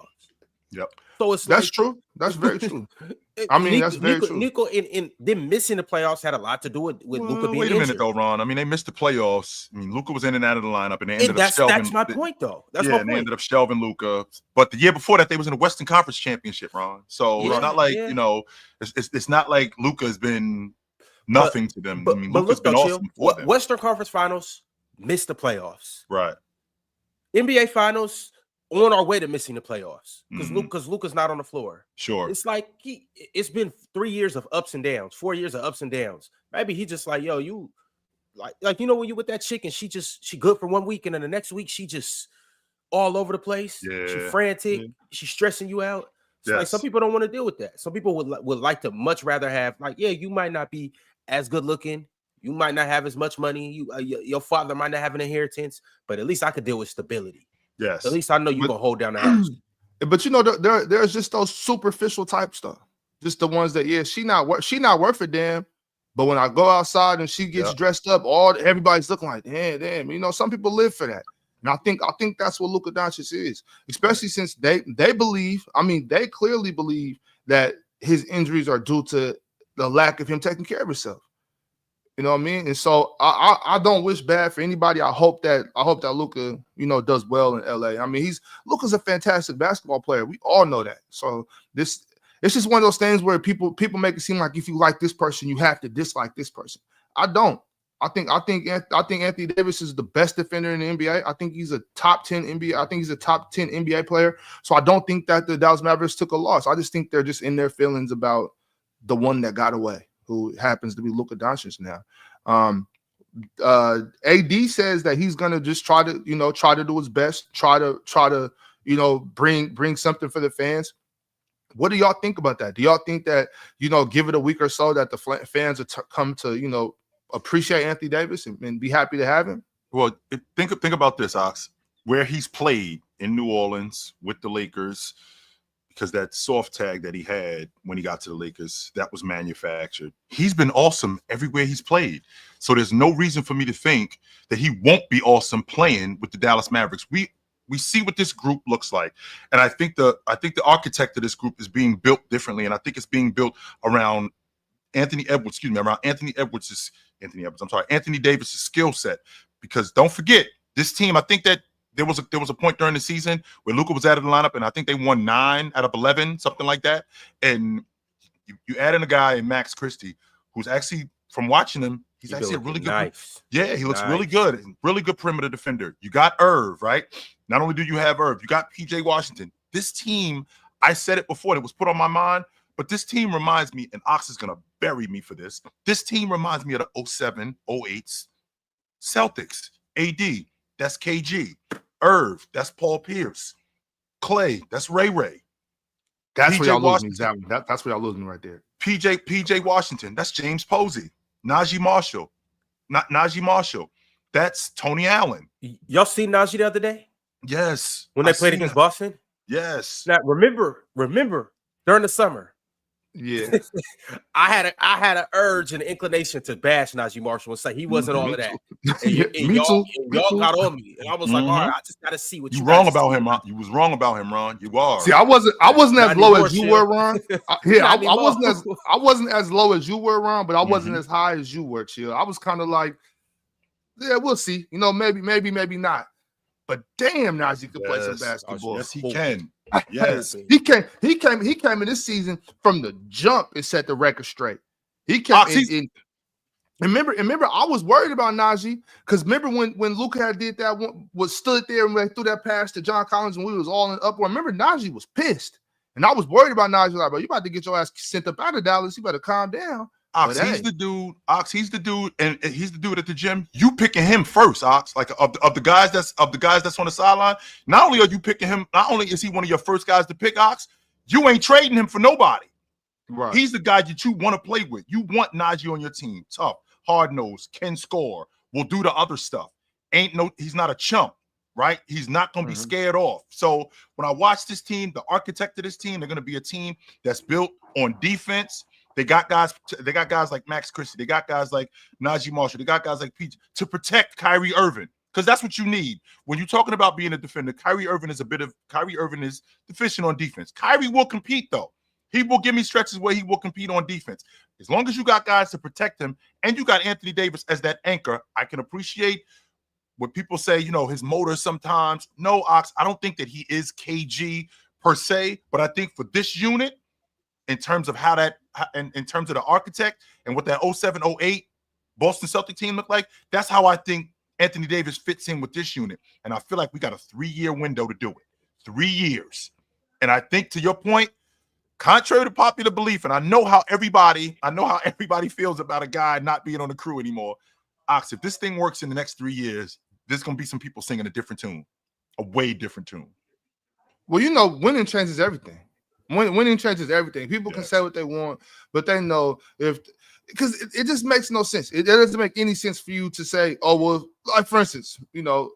Yep. So that's true. That's very true. I mean, that's very true. Nico in them missing the playoffs had a lot to do with Luka being Wait a injured. minute, though, Ron. I mean, they missed the playoffs. I mean, Luka was in and out of the lineup, and they ended up shelving. That's my point, though. That's my point. And they ended up shelving Luka. But the year before that, they was in the Western Conference Championship, Ron. So it's not like it's not like Luka has been nothing to them. I mean, Luka's been awesome for them. Western Conference Finals missed the playoffs. Right. NBA Finals on our way to missing the playoffs because Luka's not on the floor. Sure. It's like it's been 3 years of ups and downs, 4 years of ups and downs. Maybe he just like, yo, you like you know, when you with that chick and she good for 1 week and then the next week she just all over the place. Yeah. She frantic. Yeah. She's stressing you out. So like some people don't want to deal with that. Some people would like to much rather have like, yeah, you might not be as good looking. You might not have as much money. Your father might not have an inheritance, but at least I could deal with stability. Yes. At least I know you can hold down the house. But you know, there's just those superficial type stuff. Just the ones that, she not worth a damn. But when I go outside and she gets dressed up, everybody's looking like, damn. You know, some people live for that. And I think that's what Luka Doncic is, especially since they believe, they clearly believe that his injuries are due to the lack of him taking care of himself. You know what I mean? And so I don't wish bad for anybody. I hope that Luka, does well in LA. I mean, Luka's a fantastic basketball player. We all know that. So it's just one of those things where people make it seem like if you like this person, you have to dislike this person. I don't. I think Anthony Davis is the best defender in the NBA. I think he's a top 10 NBA. I think he's a top 10 NBA player. So I don't think that the Dallas Mavericks took a loss. I just think they're just in their feelings about the one that got away, who happens to be Luka Doncic now. AD says that he's gonna just try to do his best, try to bring something for the fans. What do y'all think about that? Do y'all think that give it a week or so that the fans will come to appreciate Anthony Davis and be happy to have him? Well, think about this, Ox. Where he's played in New Orleans with the Lakers, because that soft tag that he had when he got to the Lakers, that was manufactured. He's been awesome everywhere he's played. So there's no reason for me to think that he won't be awesome playing with the Dallas Mavericks. We see what this group looks like. And I think the architect of this group is being built differently. And I think it's being built around Anthony Davis's skill set. Because don't forget, this team, I think that there was a point during the season where Luka was out of the lineup, and I think they won 9 out of 11, something like that. And you add in a guy in Max Christie who's actually, from watching him, he's actually a really good. Nice. Yeah, he looks really good. Really good perimeter defender. You got Irv, right? Not only do you have Irv, you got PJ Washington. This team, I said it before, it was put on my mind, but this team reminds me, and Ox is going to bury me for this. This team reminds me of the 07, 08s Celtics. AD, that's KG. Irv, that's Paul Pierce. Clay, that's Ray Ray. That's where y'all losing exactly. That's where y'all losing right there. PJ Washington, that's James Posey. Najee Marshall, that's Tony Allen. Y'all seen Najee the other day? Yes. When they played against Boston? Yes. Now remember during the summer. Yeah. I had an urge and an inclination to bash Najee Marshall and say he wasn't all of that. And y'all got on me. And I was like, all right, I just gotta see what you wrong about him, Ron. You was wrong about him, Ron. You are. See, I wasn't as low as you were, Ron. I wasn't as low as you were, Ron, but I wasn't as high as you were, Chill. I was kind of like, yeah, we'll see. You know, maybe not. But damn, Najee could play some basketball. Yes, he can. Yes, he came in this season from the jump and set the record straight. He came remember, I was worried about Najee because remember when Luka had did that one, stood there and threw that pass to John Collins and we was all in uproar. Remember, Najee was pissed, and I was worried about Najee. Like, bro, you about to get your ass sent up out of Dallas. You better calm down. Ox, he's the dude. Ox, he's the dude, and he's the dude at the gym. You picking him first, Ox. Like of the guys that's on the sideline. Not only are you picking him, not only is he one of your first guys to pick, Ox, you ain't trading him for nobody. Right. He's the guy that you want to play with. You want Najee on your team. Tough, hard nosed, can score, will do the other stuff. He's not a chump, right? He's not going to be scared off. So when I watch this team, the architect of this team, they're going to be a team that's built on defense. They got guys like Max Christie. They got guys like Najee Marshall. They got guys like PJ to protect Kyrie Irving, because that's what you need when you're talking about being a defender. Kyrie Irving is deficient on defense. Kyrie will compete though. He will give me stretches where he will compete on defense. As long as you got guys to protect him, and you got Anthony Davis as that anchor, I can appreciate what people say. You know, his motor sometimes. No, Ox, I don't think that he is KG per se, but I think for this unit, in terms of in terms of the architect and what that 07, 08 Boston Celtic team looked like, that's how I think Anthony Davis fits in with this unit. And I feel like we got a 3-year window to do it. 3 years. And I think, to your point, contrary to popular belief, and I know how everybody feels about a guy not being on the crew anymore. Ox, if this thing works in the next 3 years, there's going to be some people singing a different tune, a way different tune. Well, you know, winning changes everything. Winning changes everything. People can say what they want, but they know because it just makes no sense. It doesn't make any sense for you to say, oh, well, like for instance, you know,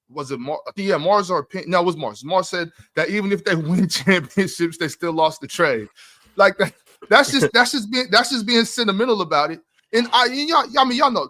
was it Mars? I think, yeah, Mars or no, it was Mars. Mars said that even if they win championships, they still lost the trade. Like that. That's just being sentimental about it. And y'all know,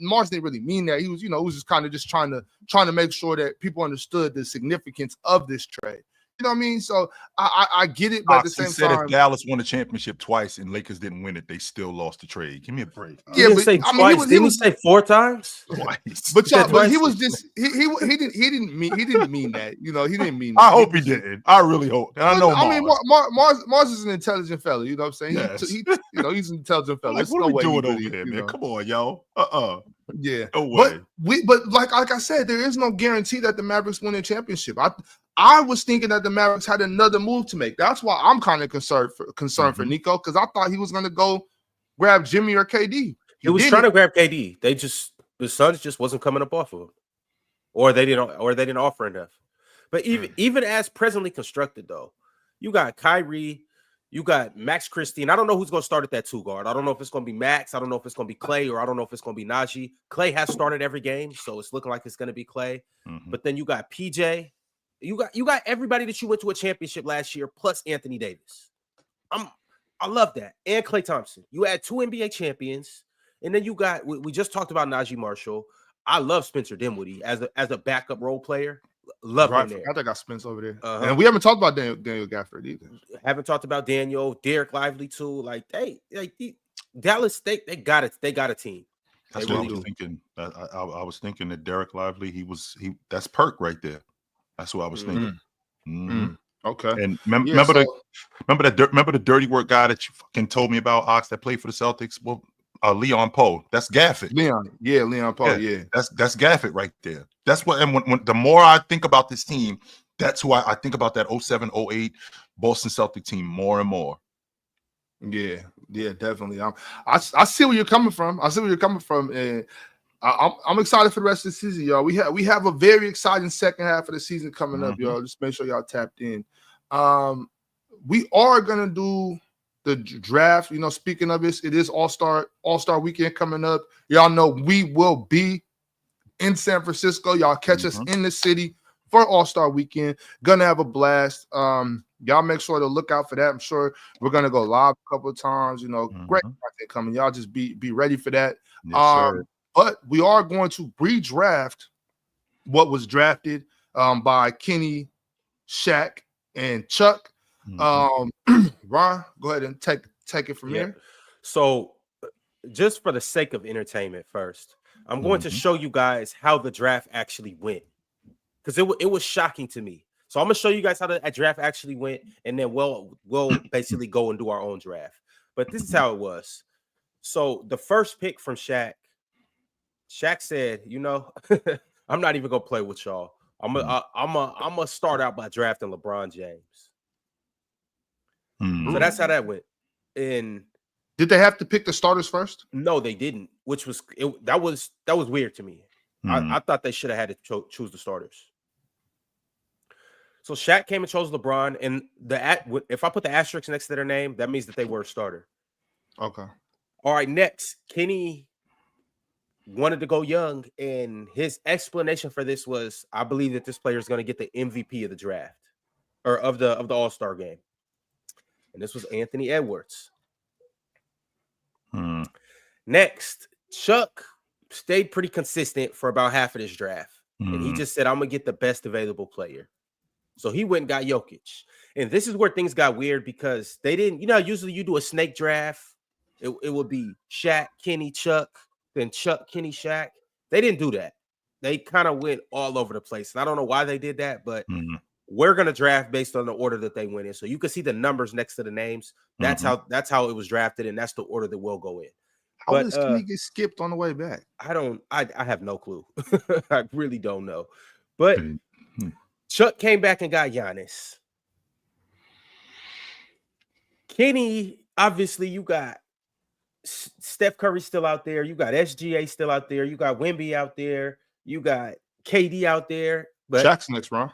Mars didn't really mean that. He was, was just kind of just trying to make sure that people understood the significance of this trade. You know what I mean? So I get it, but at the same time, if Dallas won the championship twice and Lakers didn't win it, they still lost the trade. Give me a break. Yeah, but say twice. Didn't he say 4 times? Twice. But he was just he didn't mean that. You know, he didn't mean that. I hope he didn't. I really hope. And I know. I mean, Mars is an intelligent fella. You know what I'm saying? Yes. He's an intelligent fella. Like, what are we doing over there, man? Come on, yo. Yeah. No way. But like I said, there is no guarantee that the Mavericks win a championship. I was thinking that the Mavericks had another move to make. That's why I'm kind of concerned for Nico, because I thought he was going to go grab Jimmy or KD. He was trying to grab KD. The Suns just wasn't coming up off of him, or they didn't offer enough. But even as presently constructed, though, you got Kyrie, you got Max Christie, and I don't know who's going to start at that 2 guard. I don't know if it's going to be Max. I don't know if it's going to be Clay, or I don't know if it's going to be Najee. Clay has started every game, so it's looking like it's going to be Clay. But then you got PJ. You got everybody that you went to a championship last year, plus Anthony Davis. I love that. And Klay Thompson. You had 2 NBA champions, and then you got, we just talked about Najee Marshall. I love Spencer Dinwiddie as a backup role player. Love him there. I think I got Spence over there. And we haven't talked about Daniel Gafford either. Haven't talked about Daniel, Derek Lively too. Dallas, they got it. They got a team. That's what I was thinking. I was thinking that Derek Lively, that's Perk right there. That's what I was thinking. Okay. And Yeah, remember the dirty work guy that you fucking told me about, Ox, that played for the Celtics? Well, Leon Poe. That's Gafford. Leon Paul. Yeah. That's Gafford right there. That's what. And when the more I think about this team, that's who I think about that 07, 08 Boston Celtic team more and more. Yeah, definitely. I see where you're coming from. And I'm excited for the rest of the season, y'all. We have a very exciting second half of the season coming up, y'all. Just make sure y'all tapped in. We are gonna do the draft. You know, speaking of this, it is All-Star weekend coming up. Y'all know we will be in San Francisco. Y'all catch us in the city for All-Star weekend. Gonna have a blast. Y'all make sure to look out for that. I'm sure we're gonna go live a couple of times. You know, great content coming. Y'all just be ready for that. Yes, sir. But we are going to redraft what was drafted by Kenny, Shaq, and Chuck. Ron, go ahead and take it from here. So, just for the sake of entertainment, first, I'm going to show you guys how the draft actually went, because it was shocking to me. So I'm gonna show you guys how the draft actually went, and then we'll basically go and do our own draft. But this is how it was. So the first pick from Shaq said, you know, I'm not even gonna play with y'all. I'm gonna start out by drafting LeBron James. So that's how that went. And did they have to pick the starters first? No, they didn't. Which was that was weird to me. I thought they should have had to choose the starters. So Shaq came and chose LeBron, and if I put the asterisk next to their name, that means that they were a starter. Okay. All right. Next, Kenny wanted to go young, and his explanation for this was, I believe that this player is going to get the MVP of the draft, or of the All-Star game, and this was Anthony Edwards. Next, Chuck stayed pretty consistent for about half of this draft, and he just said, I'm gonna get the best available player. So he went and got Jokic. And this is where things got weird, because they didn't, you know, usually you do a snake draft. It would be Shaq, Kenny, Chuck, then Chuck, Kenny, Shaq. They didn't do that. They kind of went all over the place. And I don't know why they did that, but we're going to draft based on the order that they went in. So you can see the numbers next to the names. That's how it was drafted, and that's the order that we'll go in. How does Kenny get skipped on the way back? I have no clue. I really don't know. But Chuck came back and got Giannis. Kenny, obviously, you got Steph Curry still out there. You got SGA still out there. You got Wemby out there. You got KD out there. But Shaq's next, bro.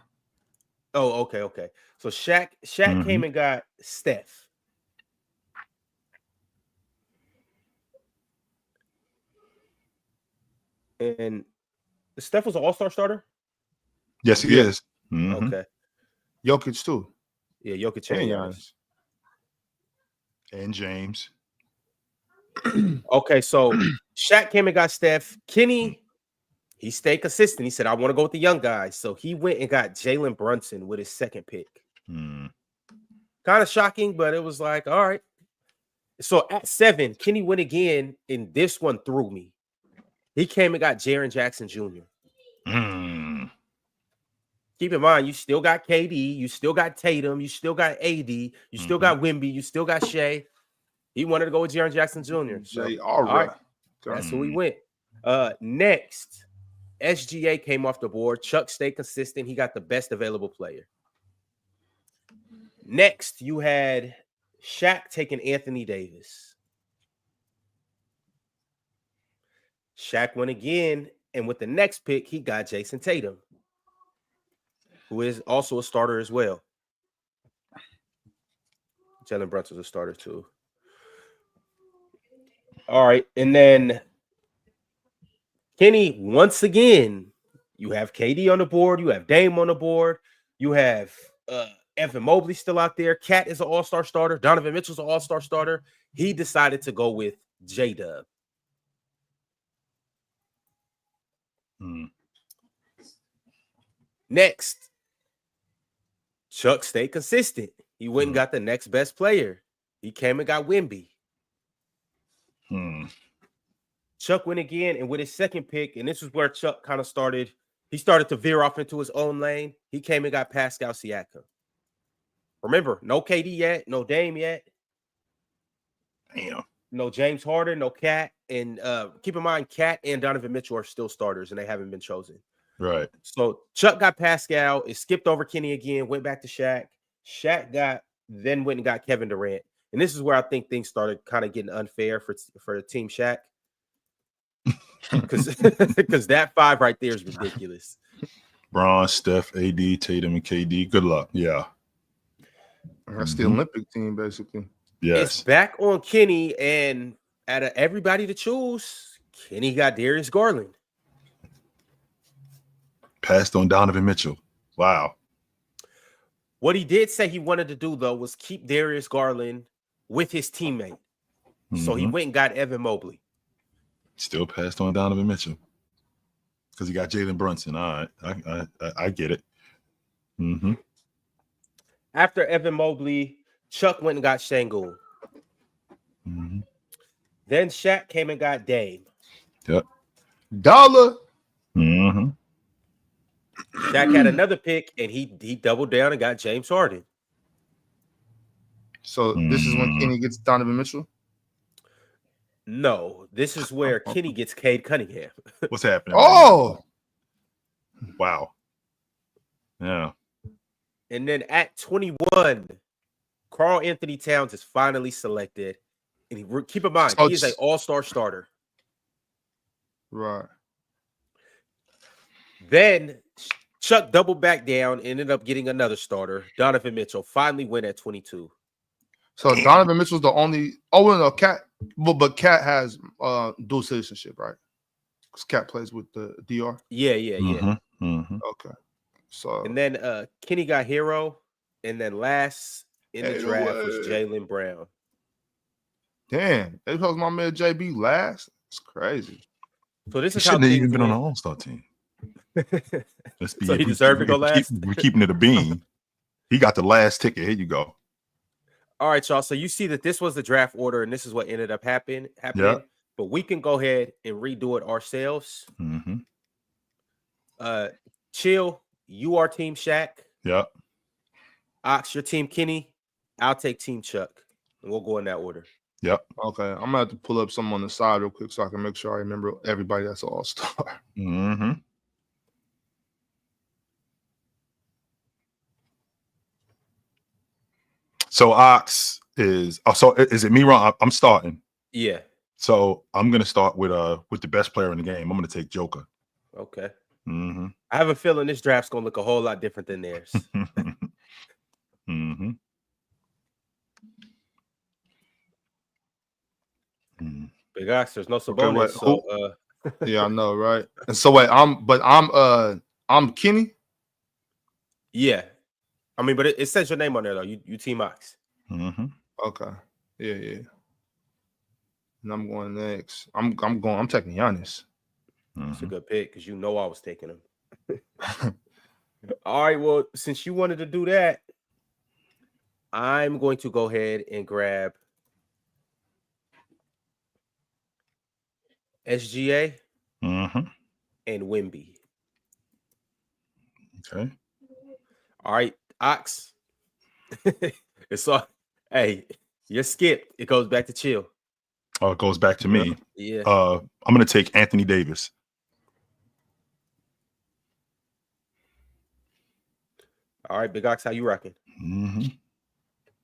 Oh, okay. So Shaq came and got Steph. And Steph was an all-star starter? Yes, he is. Okay. Jokic too. Yeah, Jokic and Giannis. And James. Okay, so Shaq came and got Steph. Kenny, he stayed consistent. He said, I want to go with the young guys. So he went and got Jalen Brunson with his second pick. Kind of shocking, but it was like, all right. So at 7, Kenny went again, and this one threw me. He came and got Jaren Jackson Jr. Keep in mind, you still got KD, you still got Tatum, you still got AD, you still got Wemby, you still got Shea. He wanted to go with Jaren Jackson Jr. So, all right. That's who we went. Next, SGA came off the board. Chuck stayed consistent. He got the best available player. Next, you had Shaq taking Anthony Davis. Shaq went again, and with the next pick, he got Jason Tatum, who is also a starter as well. Jalen Brunson's a starter too. All right, and then Kenny, once again, you have KD on the board, you have Dame on the board, you have Evan Mobley still out there. Cat is an all-star starter. Donovan Mitchell's an all-star starter. He decided to go with J-Dub. Next, Chuck stayed consistent. He went and got the next best player. He came and got Wemby. Chuck went again, and with his second pick, and this is where Chuck kind of started. He started to veer off into his own lane. He came and got Pascal Siakam. Remember, no KD yet, no Dame yet. Damn. No James Harden, no Cat. And keep in mind, Cat and Donovan Mitchell are still starters, and they haven't been chosen. Right. So Chuck got Pascal. It skipped over Kenny again, went back to Shaq. Then went and got Kevin Durant. And this is where I think things started kind of getting unfair for the team Shaq. Because that 5 right there is ridiculous. Bron, Steph, AD, Tatum, and KD. Good luck. Yeah. That's the Olympic team, basically. Yes. It's back on Kenny, and out of everybody to choose, Kenny got Darius Garland. Passed on Donovan Mitchell. Wow. What he did say he wanted to do, though, was keep Darius Garland with his teammate. So he went and got Evan Mobley. Still passed on Donovan Mitchell because he got Jalen Brunson. All right. I get it. Mm-hmm. After Evan Mobley, Chuck went and got Şengün. Mm-hmm. Then Shaq came and got Dame. Yep. Dollar. Mm-hmm. Shaq had another pick, and he doubled down and got James Harden. So this is when Kenny gets Donovan Mitchell? No, this is where Kenny gets Cade Cunningham. What's happening? Oh. Wow. Yeah. And then at 21, Karl Anthony Towns is finally selected. And keep in mind, he is an all-star starter. Right. Then Chuck doubled back down, ended up getting another starter. Donovan Mitchell finally went at 22. So Donovan Mitchell's the only. Oh no, Cat. But Cat has dual citizenship, right? Because Cat plays with the DR. Yeah. Mm-hmm. Okay. So and then Kenny got Hero, and then last in the draft was Jaylen Brown. Damn, they chose my man JB last. It's crazy. So this is he how shouldn't have even things been on went. the All-Star team. Let's be. So he deserved to go last. We're keeping it a bean. He got the last ticket. Here you go. All right, y'all. So you see that this was the draft order, and this is what ended up happening. Yeah. But we can go ahead and redo it ourselves. Mm-hmm. Chill, you are Team Shaq. Yep. Ox, your Team Kenny. I'll take Team Chuck, and we'll go in that order. Yep. Okay, I'm gonna have to pull up something on the side real quick so I can make sure I remember everybody that's an all-star. Mm-hmm. So Ox is. Oh, so is it me wrong? I'm starting. Yeah. So I'm gonna start with the best player in the game. I'm gonna take Joker. Okay. Mm-hmm. I have a feeling this draft's gonna look a whole lot different than theirs. Mm-hmm. Big Ox, there's no Sabonis. Okay, yeah, I know, right? And so wait, I'm Kenny. Yeah. I mean, but it says your name on there though. You Team Ox. Mm-hmm. Okay. Yeah. And I'm going next. I'm taking Giannis. It's a good pick because you know I was taking him. All right. Well, since you wanted to do that, I'm going to go ahead and grab SGA and Wemby. Okay. All right, Ox. It's all. Hey, you're skipped. It goes back to Chill. Oh, it goes back to me. Yeah. I'm gonna take Anthony Davis. All right, Big Ox, how you rocking?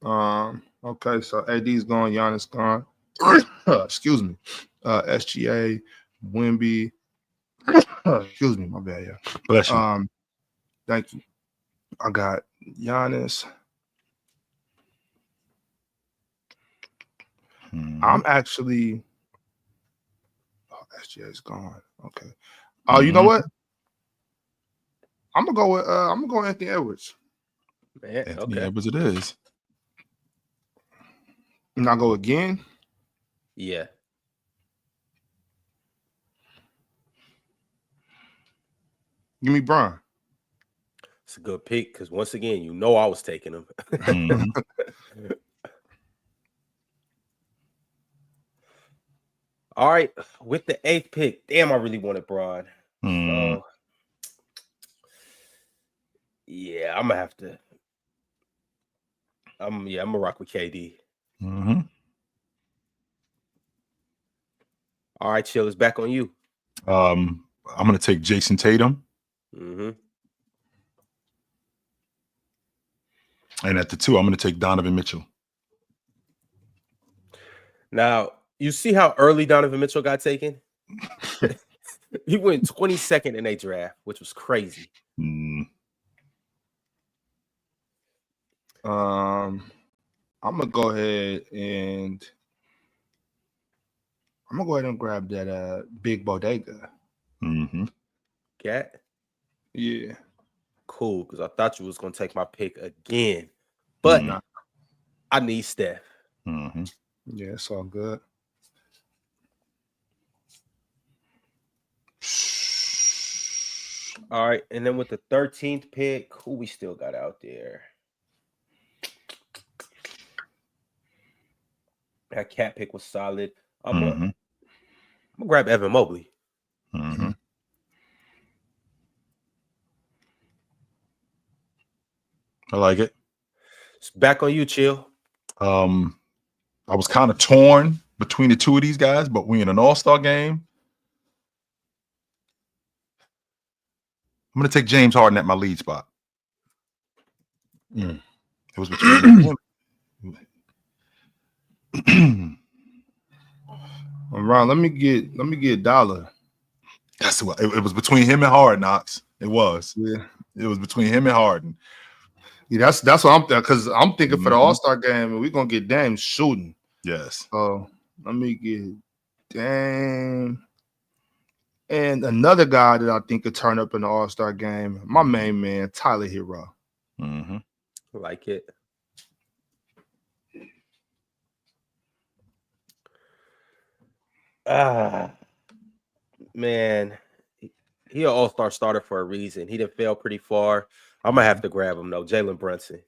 Okay, so AD's gone, Giannis gone. Excuse me. SGA, Wemby. Excuse me, my bad. Yeah. Bless you. Thank you. I got Giannis. I'm actually. Oh, SGA's gone. Okay. You know what? I'm gonna go with Anthony Edwards. Man, Anthony Edwards it is. And I'll go again. Yeah. Give me Bron. It's a good pick because once again, you know I was taking him. All right, with the 8th pick, damn, I really wanted Bron. So, yeah, I'm gonna have to. I'm gonna rock with KD. Mm-hmm. All right, chill. It's back on you. I'm gonna take Jason Tatum. Mm-hmm. And at the 2, I'm gonna take Donovan Mitchell. Now, you see how early Donovan Mitchell got taken? He went 22nd in a draft, which was crazy. I'm gonna go ahead and grab that big bodega. Mm-hmm. Cat? Yeah. Cool, because I thought you was gonna take my pick again. But I need Steph. Mm-hmm. Yeah, it's all good. All right, and then with the 13th pick, who we still got out there? That Cat pick was solid. I'm gonna grab Evan Mobley. Mm-hmm. I like it. It's back on you, chill. I was kind of torn between the 2 of these guys, but we in an all-star game. I'm going to take James Harden at my lead spot. It was between him. Ron, let me get a dollar. That's what it was between him and Harden, Knox. It was. Yeah. It was between him and Harden. Yeah, that's what I'm thinking, because I'm thinking for the All-Star game, and we're gonna get Dame shooting. Yes. So let me get Dame. And another guy that I think could turn up in the All-Star game, my main man, Tyler Hero. Mm-hmm. Like it. Man, he an all-star starter for a reason. He didn't fail pretty far. I'm gonna have to grab him though. Jalen Brunson.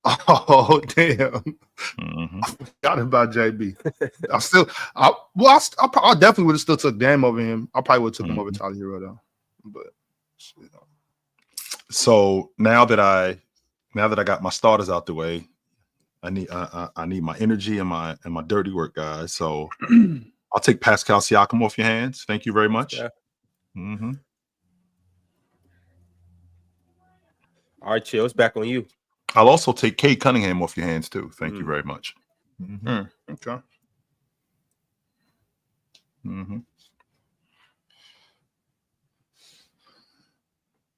Oh damn! I forgot about JB. I definitely would have still took Dame over him. I probably would have took him over Tyler Hero though. But so now that I got my starters out the way, I need my energy and my dirty work, guys. So I'll take Pascal Siakam off your hands. Thank you very much. Yeah. Mm-hmm. All right, chill. It's back on you. I'll also take Cade Cunningham off your hands too. Thank you very much. Okay.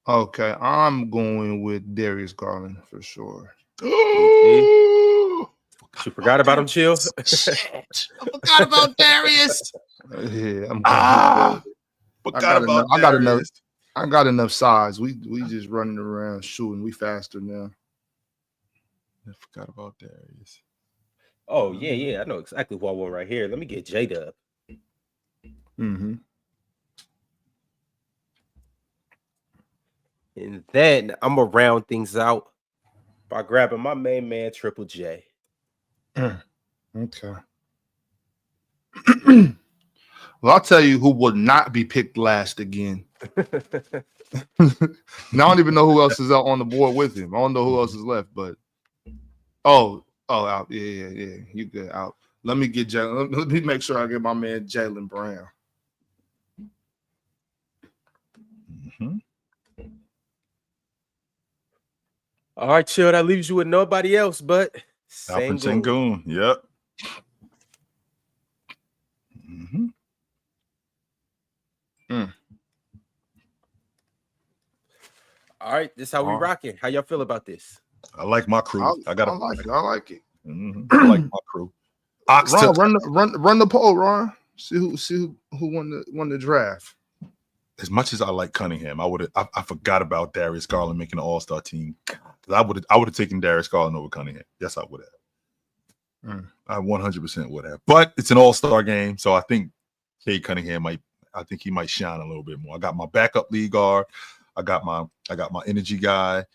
Okay, I'm going with Darius Garland for sure. You forgot about him, chill. I forgot about Darius. Yeah, I'm I got enough size. We just running around shooting. We faster now. I forgot about Darius. Oh yeah. I know exactly who I want right here. Let me get J-Dub. Mm-hmm. And then I'm gonna round things out by grabbing my main man, Triple J. Okay. Well, I'll tell you who will not be picked last again. Now I don't even know who else is out on the board with him. I don't know who else is left, but out. Yeah. You good out. Let me get Jalen. Let me make sure I get my man Jaylen Brown. All right, chill. That leaves you with nobody else but Sengun. Yep. All right, this is how we rocking. How y'all feel about this? I like my crew. I like it. I like it. I like my crew. Ron, run the poll, Ron. See who won the draft. As much as I like Cunningham, I forgot about Darius Garland making an All-Star team. I would have taken Darius Garland over Cunningham. Yes, I would have. I 100% would have. But it's an All-Star game, so I think Cade Cunningham might shine a little bit more. I got my backup lead guard. I got my energy guy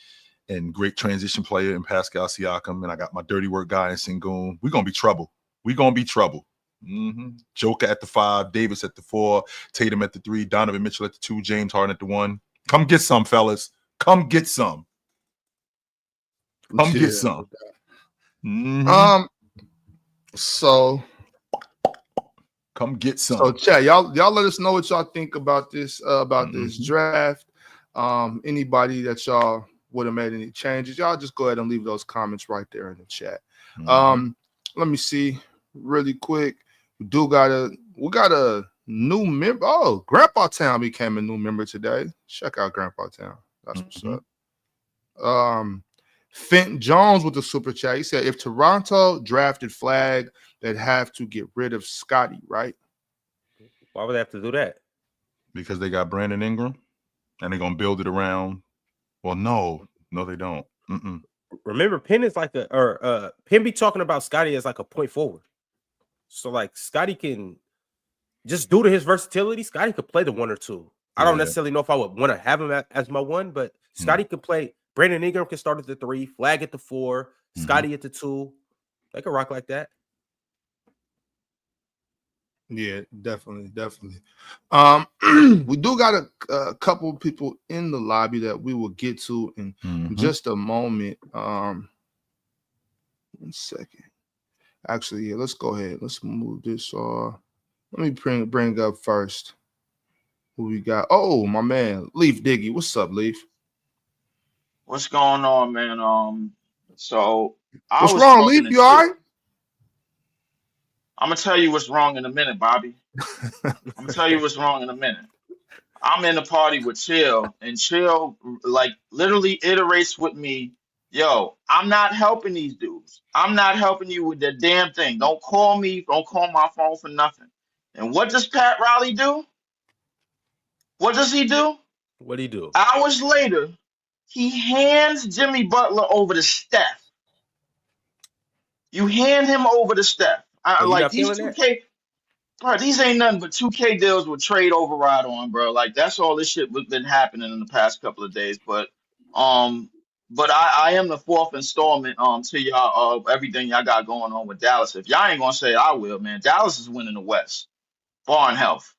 and great transition player in Pascal Siakam, and I got my dirty work guy in Sengun. We're gonna be trouble. Joker at the 5, Davis at the 4, Tatum at the 3, Donovan Mitchell at the 2, James Harden at the 1. Come get some, fellas. Come get some. Get some. Mhm. So Come get some. So, chat, y'all let us know what y'all think about this this draft. Anybody that y'all would have made any changes, y'all just go ahead and leave those comments right there in the chat. Let me see really quick. We got a new member. Oh, Grandpa Town became a new member today. Check out Grandpa Town. That's what's up. Fenton Jones with the super chat. He said, if Toronto drafted Flag, they'd have to get rid of Scotty, right? Why would they have to do that? Because they got Brandon Ingram and they're going to build it around. Well, no, they don't. Remember, Penn is like Penn be talking about Scotty as like a point forward. So like Scotty can just due to his versatility, Scotty could play the 1 or 2. I don't necessarily know if I would want to have him as my 1, but Scotty could play. Brandon Ingram can start at the 3, Flag at the 4, Scotty at the 2. They could rock like that. Yeah, definitely. We do got a couple people in the lobby that we will get to in just a moment. 1 second. Actually, yeah, let's go ahead. Let's move this. Let me bring up first who we got. Oh, my man, Leaf Diggy. What's up, Leaf? What's going on, man? So what's wrong, Leaf? You all right? I'm gonna tell you what's wrong in a minute, Bobby. I'm gonna tell you what's wrong in a minute. I'm in the party with Chill, and Chill like literally iterates with me. Yo, I'm not helping these dudes. I'm not helping you with the damn thing. Don't call me. Don't call my phone for nothing. And what does Pat Riley do? What does he do? What do he do? Hours later, he hands Jimmy Butler over to Steph. You hand him over to Steph. Like these 2K, bro, these ain't nothing but 2K deals with trade override on, bro. Like that's all this shit been happening in the past couple of days. But I am the 4th installment to y'all everything y'all got going on with Dallas. If y'all ain't gonna say it, I will, man. Dallas is winning the West. Bar in health.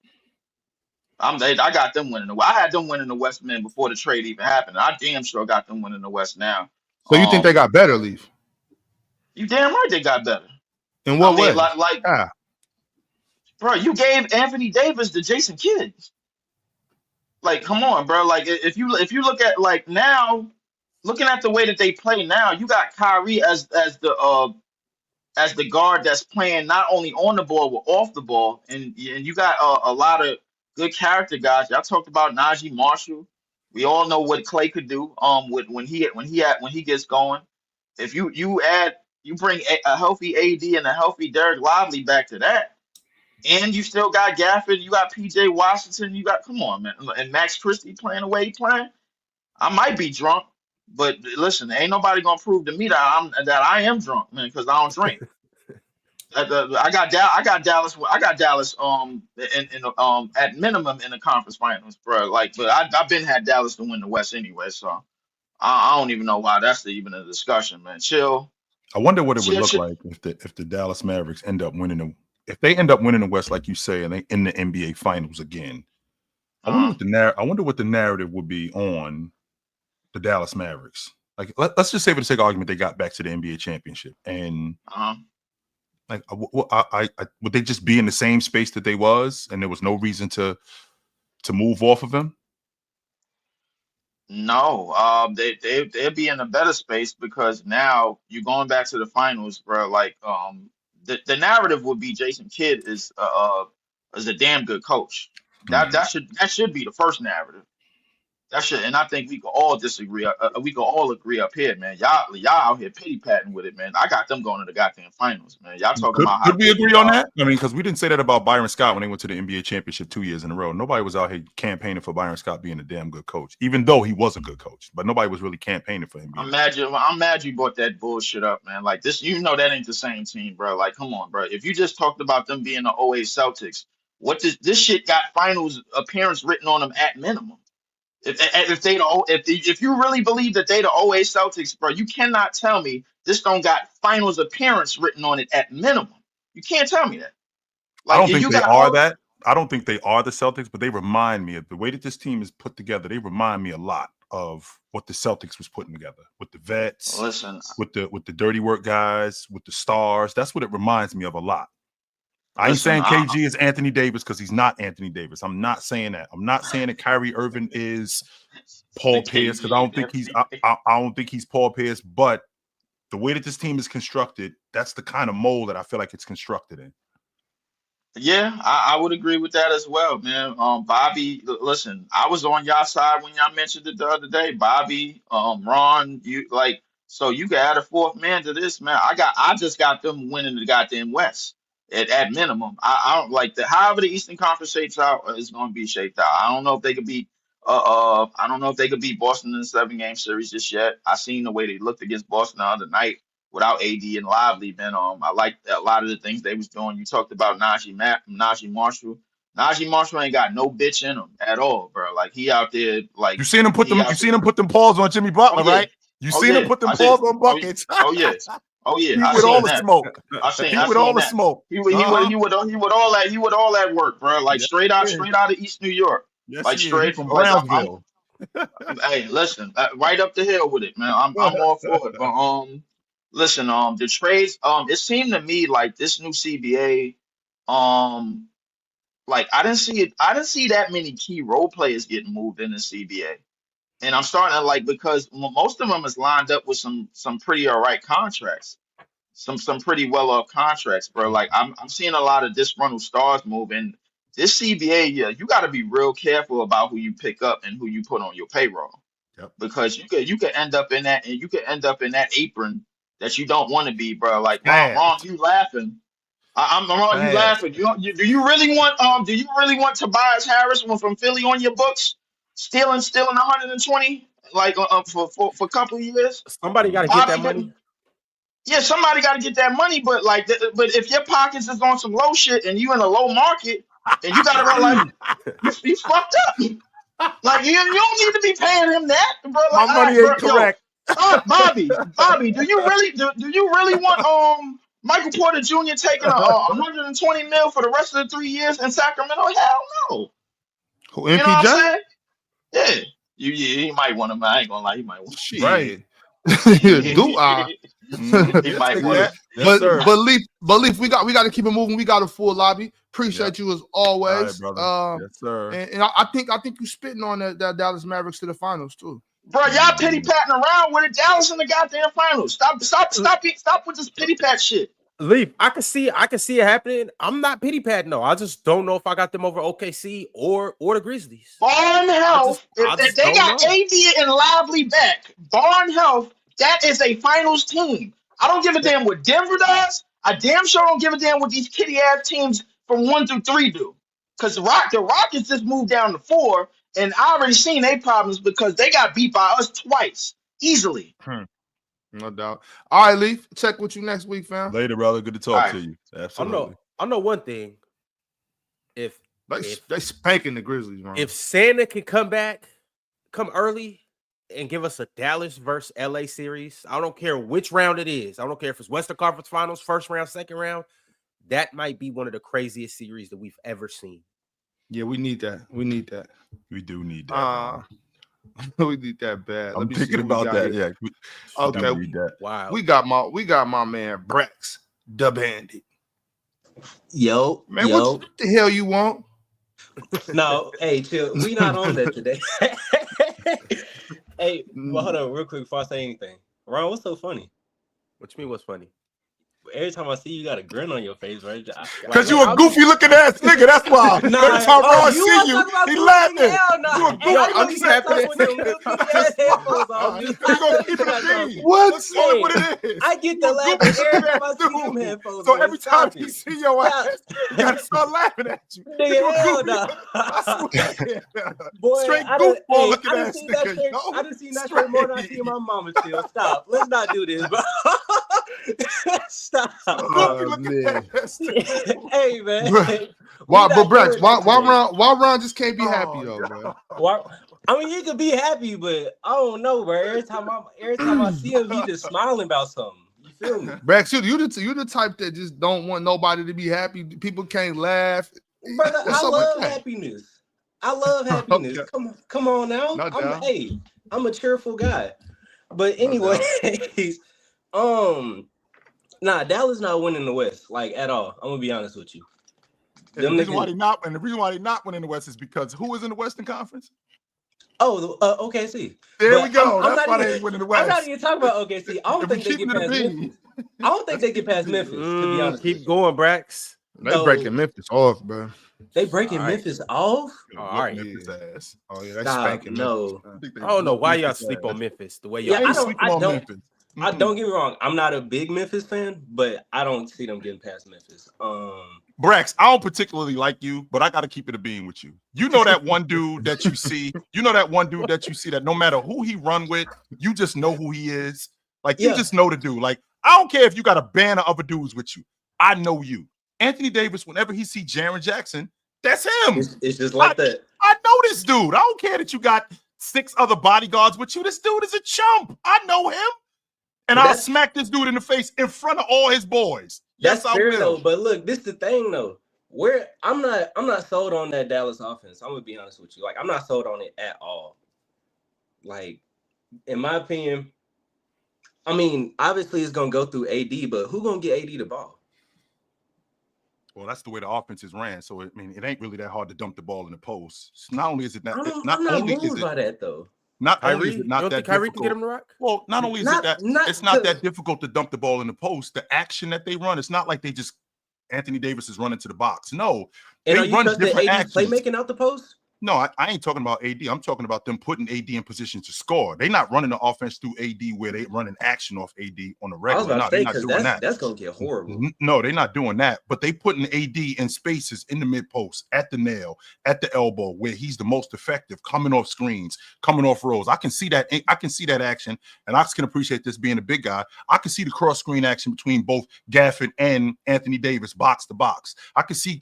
I got them winning the West. I had them winning the West, man, before the trade even happened. I damn sure got them winning the West now. So you think they got better, Leaf? You damn right they got better. In what way? Bro, you gave Anthony Davis to Jason Kidd. Like, come on, bro. Like, if you look at like now, looking at the way that they play now, you got Kyrie as the guard that's playing not only on the ball but off the ball, and you got a lot of good character guys. Y'all talked about Najee Marshall. We all know what Clay could do. When he gets going, if you bring a healthy AD and a healthy Derek Lively back to that. And you still got Gafford, you got PJ Washington, come on, man. And Max Christie playing the way he playing. I might be drunk, but listen, ain't nobody gonna prove to me that I am drunk, man, because I don't drink. I got Dallas at minimum in the conference finals, bro. Like, but I've been had Dallas to win the West anyway, so I don't even know why that's even a discussion, man. Chill. I wonder what it would look like if the Dallas Mavericks end up winning if they end up winning the West, like you say, and they in the NBA Finals again. I wonder what the narrative would be on the Dallas Mavericks. Like, let's just say, for the sake of argument, they got back to the NBA championship, and like, would they just be in the same space that they was, and there was no reason to move off of them? No, they'd be in a better space because now you're going back to the finals, bro. Like, the narrative would be Jason Kidd is a damn good coach. That should be the first narrative. And I think we could all disagree. We could all agree up here, man. Y'all out here pity patting with it, man. I got them going to the goddamn finals, man. Y'all talking about could we agree on that? I mean, because we didn't say that about Byron Scott when they went to the NBA championship 2 years in a row. Nobody was out here campaigning for Byron Scott being a damn good coach, even though he was a good coach. But nobody was really campaigning for him. I'm mad you brought that bullshit up, man. Like this, that ain't the same team, bro. Like, come on, bro. If you just talked about them being the 08 Celtics, what this shit got finals appearance written on them at minimum. If you really believe that they the 08 Celtics, bro, you cannot tell me this don't got finals appearance written on it at minimum. You can't tell me that. Like, I don't think they are that. I don't think they are the Celtics, but they remind me of the way that this team is put together. They remind me a lot of what the Celtics was putting together with the vets, Listen, with the dirty work guys, with the stars. That's what it reminds me of a lot. I ain't saying KG is Anthony Davis because he's not Anthony Davis. I'm not saying that. I'm not saying that Kyrie Irving is Paul Pierce because I don't think he's Paul Pierce. But the way that this team is constructed, that's the kind of mold that I feel like it's constructed in. Yeah, I would agree with that as well, man. Bobby, listen, I was on y'all side when y'all mentioned it the other day. Bobby, Ron, so you can add a fourth man to this, man. I just got them winning the goddamn West at minimum. I don't like the however the Eastern Conference shapes out is going to be shaped out. I don't know if they could beat I don't know if they could beat Boston in the 7-game series just yet. I seen the way they looked against Boston the other night without AD and Lively, man. I like a lot of the things they was doing. You talked about Najee Marshall. Najee Marshall ain't got no bitch in him at all, bro. Like he out there, like you seen him put them paws on Jimmy Butler, right? You seen him put them paws on buckets. Oh yeah. He with all the smoke. He with all the smoke. He with all that work, bro. Like straight out of East New York. Yes, like straight from Brownsville. Hey, listen, right up the hill with it, man. I'm all for it. But listen, the trades, it seemed to me like this new CBA, like I didn't see that many key role players getting moved in the CBA. And I'm starting to like because most of them is lined up with some pretty all right contracts. Some pretty well off contracts, bro. Like I'm seeing a lot of disgruntled stars moving. This CBA, yeah, you got to be real careful about who you pick up and who you put on your payroll. Yep. Because you could end up in that, and you could end up in that apron that you don't want to be, bro. Like Ron, you laughing? I'm wrong. You laughing? Do you really want Tobias Harris from Philly on your books, stealing 120 like for a couple of years? Somebody got to get that money. Yeah, somebody got to get that money, but but if your pockets is on some low shit and you in a low market and you got to run like you fucked up. Like you don't need to be paying him that, bro. Like, my money ain't correct. Bobby, do you really want Michael Porter Jr. taking 120 mil for the rest of the 3 years in Sacramento? Hell no. Who, you know what I'm MPJ? saying? Yeah, he might want him. I ain't gonna lie, he might want him. Right. He might want it. But Leaf, we got to keep it moving. We got a full lobby. Appreciate you as always. All right, brother. Yes, sir. And I think you spitting on that Dallas Mavericks to the finals too. Bro, y'all pity patting around with it. Dallas in the goddamn finals. Stop with this pity pat shit. Leaf, I can see it happening. I'm not pity patting though. I just don't know if I got them over OKC or the Grizzlies. Barn health. If they got AD and Lively back, barn health, that is a finals team. I don't give a damn what Denver does. I damn sure don't give a damn what these kitty ass teams from 1 through 3 do. Because the Rockets just moved down to 4, and I already seen their problems because they got beat by us twice easily. No doubt. All right, Leaf. Check with you next week, fam. Later, brother. Good to talk to you. Absolutely. I know one thing. If they spanking the Grizzlies, man. If Santa can come early and give us a Dallas versus LA series, I don't care which round it is. I don't care if it's Western Conference Finals, first round, second round. That might be one of the craziest series that we've ever seen. Yeah, we need that. We do need that. We need that bad. I'm thinking about that. Here. Yeah. Okay. Wow. We got my man Brex, the Bandit. Yo, man, what the hell you want? No, hey, chill. We not on that today. Hey, well, hold on real quick before I say anything. Ron, what's so funny? What you mean what's funny? Every time I see you got a grin on your face, right? Because you a goofy looking ass nigga. That's why. Every time Ron see you, he laughing. You a goofy. I'm just happy. What's what it is? I get the laugh every time I see them headphones. So every time he see your ass, you gotta start laughing at you. Nigga, hell no. Boy, straight goofball looking ass nigga. I done seen that shit more than I see my mama chill. Stop. Let's not do this, bro. Stop. Man. Hey man. Why, but Brex, why Ron just can't be happy though, man? I mean, he could be happy, but I don't know, bro. Every time I see him, he just smiling about something. You feel me? Brex, you the type that just don't want nobody to be happy. People can't laugh. Brother, I love happiness. I love happiness. Okay. Come on now. No doubt. I'm a cheerful guy. But anyways, Dallas not winning the West like at all. I'm gonna be honest with you. And the reason why they not winning the West is because who is in the Western Conference? Oh, OKC. There we go. That's why they ain't winning the West. I'm not even talking about OKC. I don't think they get past Memphis. I don't think they get past Memphis, to be honest. Keep going, Brax. They breaking Memphis off, bro. They breaking Memphis off? All right. Memphis ass. Oh yeah, that's spanking. No. I don't know why y'all sleep on Memphis the way y'all. Yeah, I don't. Don't get me wrong. I'm not a big Memphis fan, but I don't see them getting past Memphis. Brax, I don't particularly like you, but I got to keep it a bean with you. You know that one dude that you see. That no matter who he run with, you just know who he is. Like you just know the dude. Like I don't care if you got a band of other dudes with you. I know you. Anthony Davis. Whenever he see Jaren Jackson, that's him. It's just like that. I know this dude. I don't care that you got 6 other bodyguards with you. This dude is a chump. I know him. And I'll smack this dude in the face in front of all his boys. That's fair though. But look, this is the thing though. Where I'm not sold on that Dallas offense. I'm gonna be honest with you. Like I'm not sold on it at all. Like, in my opinion, I mean, obviously it's gonna go through AD, but who gonna get AD the ball? Well, that's the way the offense is ran. So it ain't really that hard to dump the ball in the post. So not only is it not, I'm not moved by that though. Not Kyrie, only is it not that Kyrie difficult. can get him the rock? Well, not only is it that it's not that difficult to dump the ball in the post. The action that they run, it's not like they just Anthony Davis is running to the box. No, and they run different actions. Playmaking out the post? No, I ain't talking about AD. I'm talking about them putting AD in position to score. They're not running the offense through AD where they running action off AD on the regular. No, they're not doing that. That's gonna get horrible. No, they're not doing that. But they putting AD in spaces in the mid post, at the nail, at the elbow, where he's the most effective, coming off screens, coming off rolls. I can see that. I can see that action, and I can appreciate this being a big guy. I can see the cross screen action between both Gafford and Anthony Davis, box to box. I can see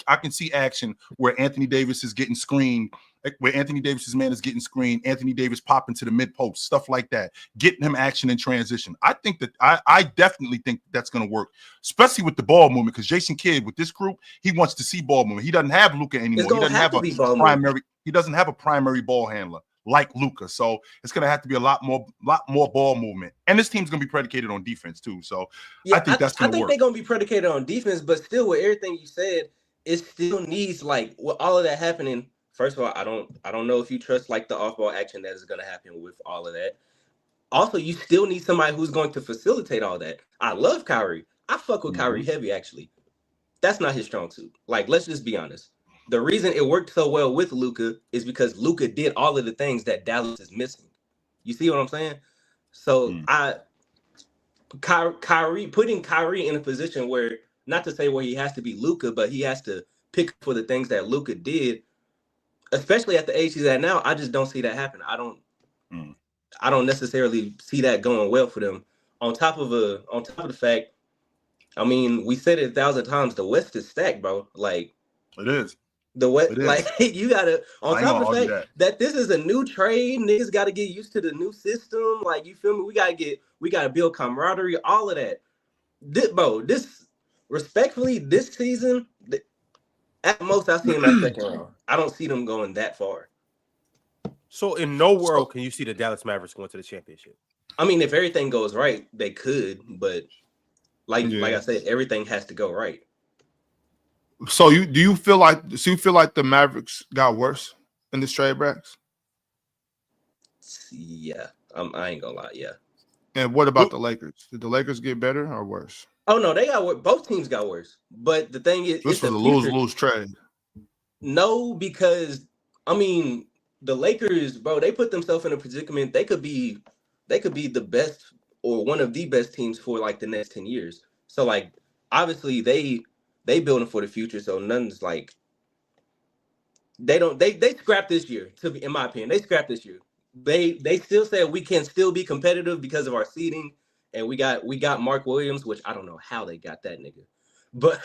action where Anthony Davis is getting screened. Where Anthony Davis's man is getting screened, Anthony Davis popping to the mid post, stuff like that, getting him action in transition. I think that I definitely think that's going to work, especially with the ball movement. Because Jason Kidd with this group, he wants to see ball movement. He doesn't have Luka anymore. He doesn't have a primary. He doesn't have a primary ball handler like Luka. So it's going to have to be a lot more ball movement. And this team's going to be predicated on defense too. So yeah, I think that's going to work. I think they're going to be predicated on defense, but still, with everything you said, it still needs with all of that happening. First of all, I don't know if you trust like the off-ball action that is going to happen with all of that. Also, you still need somebody who's going to facilitate all that. I love Kyrie. I fuck with Kyrie heavy, actually. That's not his strong suit. Like, let's just be honest. The reason it worked so well with Luka is because Luka did all of the things that Dallas is missing. You see what I'm saying? So Kyrie, putting Kyrie in a position where, not to say where he has to be Luka, but he has to pick for the things that Luka did, especially at the age he's at now. I just don't see that happen. I don't necessarily see that going well for them. On top of the fact, I mean, we said it 1,000 times, the West is stacked, bro. Like it is. The West, like you gotta, on top of the fact that this is a new trade, niggas gotta get used to the new system. Like, you feel me? We gotta build camaraderie, all of that. Respectfully, this season, at most, I see them at second round. I don't see them going that far. So, in no world can you see the Dallas Mavericks going to the championship? I mean, if everything goes right, they could, but like I said, everything has to go right. So, do you feel like the Mavericks got worse in this trade, Brax? Yeah, I ain't gonna lie. Yeah. And what about the Lakers? Did the Lakers get better or worse? Oh no, both teams got worse. But the thing is, this was a lose-lose trade. No, because I mean, the Lakers, bro, they put themselves in a predicament. They could be the best or one of the best teams for like the next 10 years. So like, obviously they building for the future. So none's like they scrapped this year. In my opinion, they scrapped this year. They still said we can still be competitive because of our seeding. And we got Mark Williams, which I don't know how they got that nigga. But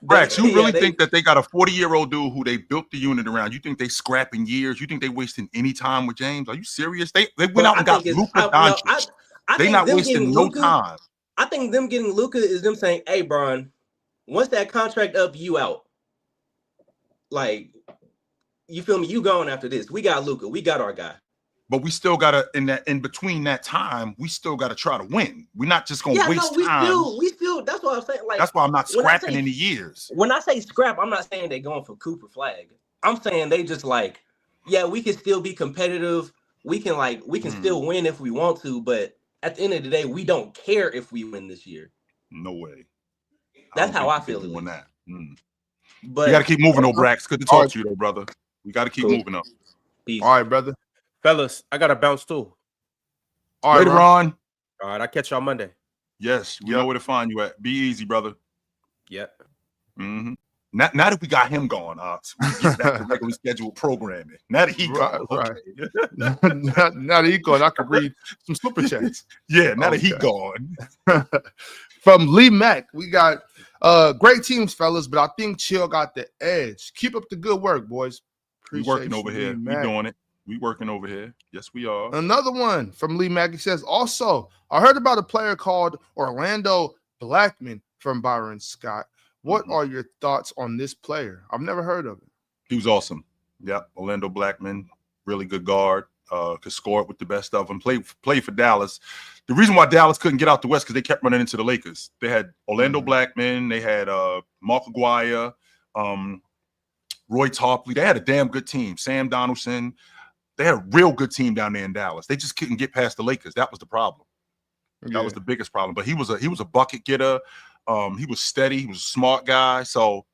Brax, you really think that they got a 40-year-old dude who they built the unit around? You think they scrapping years? You think they wasting any time with James? Are you serious? They went out and got Luka Doncic. They not wasting no time. I think them getting Luka is them saying, "Hey, Bron, once that contract up, you out. Like, you feel me? You going after this? We got Luka. We got our guy. But we still gotta in between that time, we still gotta try to win. We're not just gonna waste time. We still. That's what I'm saying. Like that's why I'm not scrapping any years. When I say scrap, I'm not saying they're going for Cooper flag. I'm saying they just like, yeah, we can still be competitive. We can still win if we want to, but at the end of the day, we don't care if we win this year. No way. That's how I feel. Doing that. But we got to keep moving, though, Brax. Good to talk to you, though, brother. We got to keep moving up. Peace. All right, brother. Fellas, I got to bounce too. All right, later, Ron. All right, I'll catch y'all Monday. Yes, we know where to find you at. Be easy, brother. Yep. Mm-hmm. Now that we got him going, we get back to regularly scheduled programming. Now that he gone, right. now that he gone, I can read some super chats. Yeah, now that he gone. From Lee Mack, we got great teams, fellas, but I think Chill got the edge. Keep up the good work, boys. We working over here. We doing it. We working over here. Yes, we are. Another one from Lee Mack. He says, also, I heard about a player called Orlando Blackman from Byron Scott. What are your thoughts on this player? I've never heard of him. He was awesome. Yeah, Orlando Blackman, really good guard. Could score it with the best of them. Played for Dallas. The reason why Dallas couldn't get out the West because they kept running into the Lakers. They had Orlando Blackman. They had Mark Aguirre, Roy Tarpley. They had a damn good team. Sam Donaldson. They had a real good team down there in Dallas. They just couldn't get past the Lakers. That was the problem. That was the biggest problem. But he was a bucket getter. He was steady. He was a smart guy. So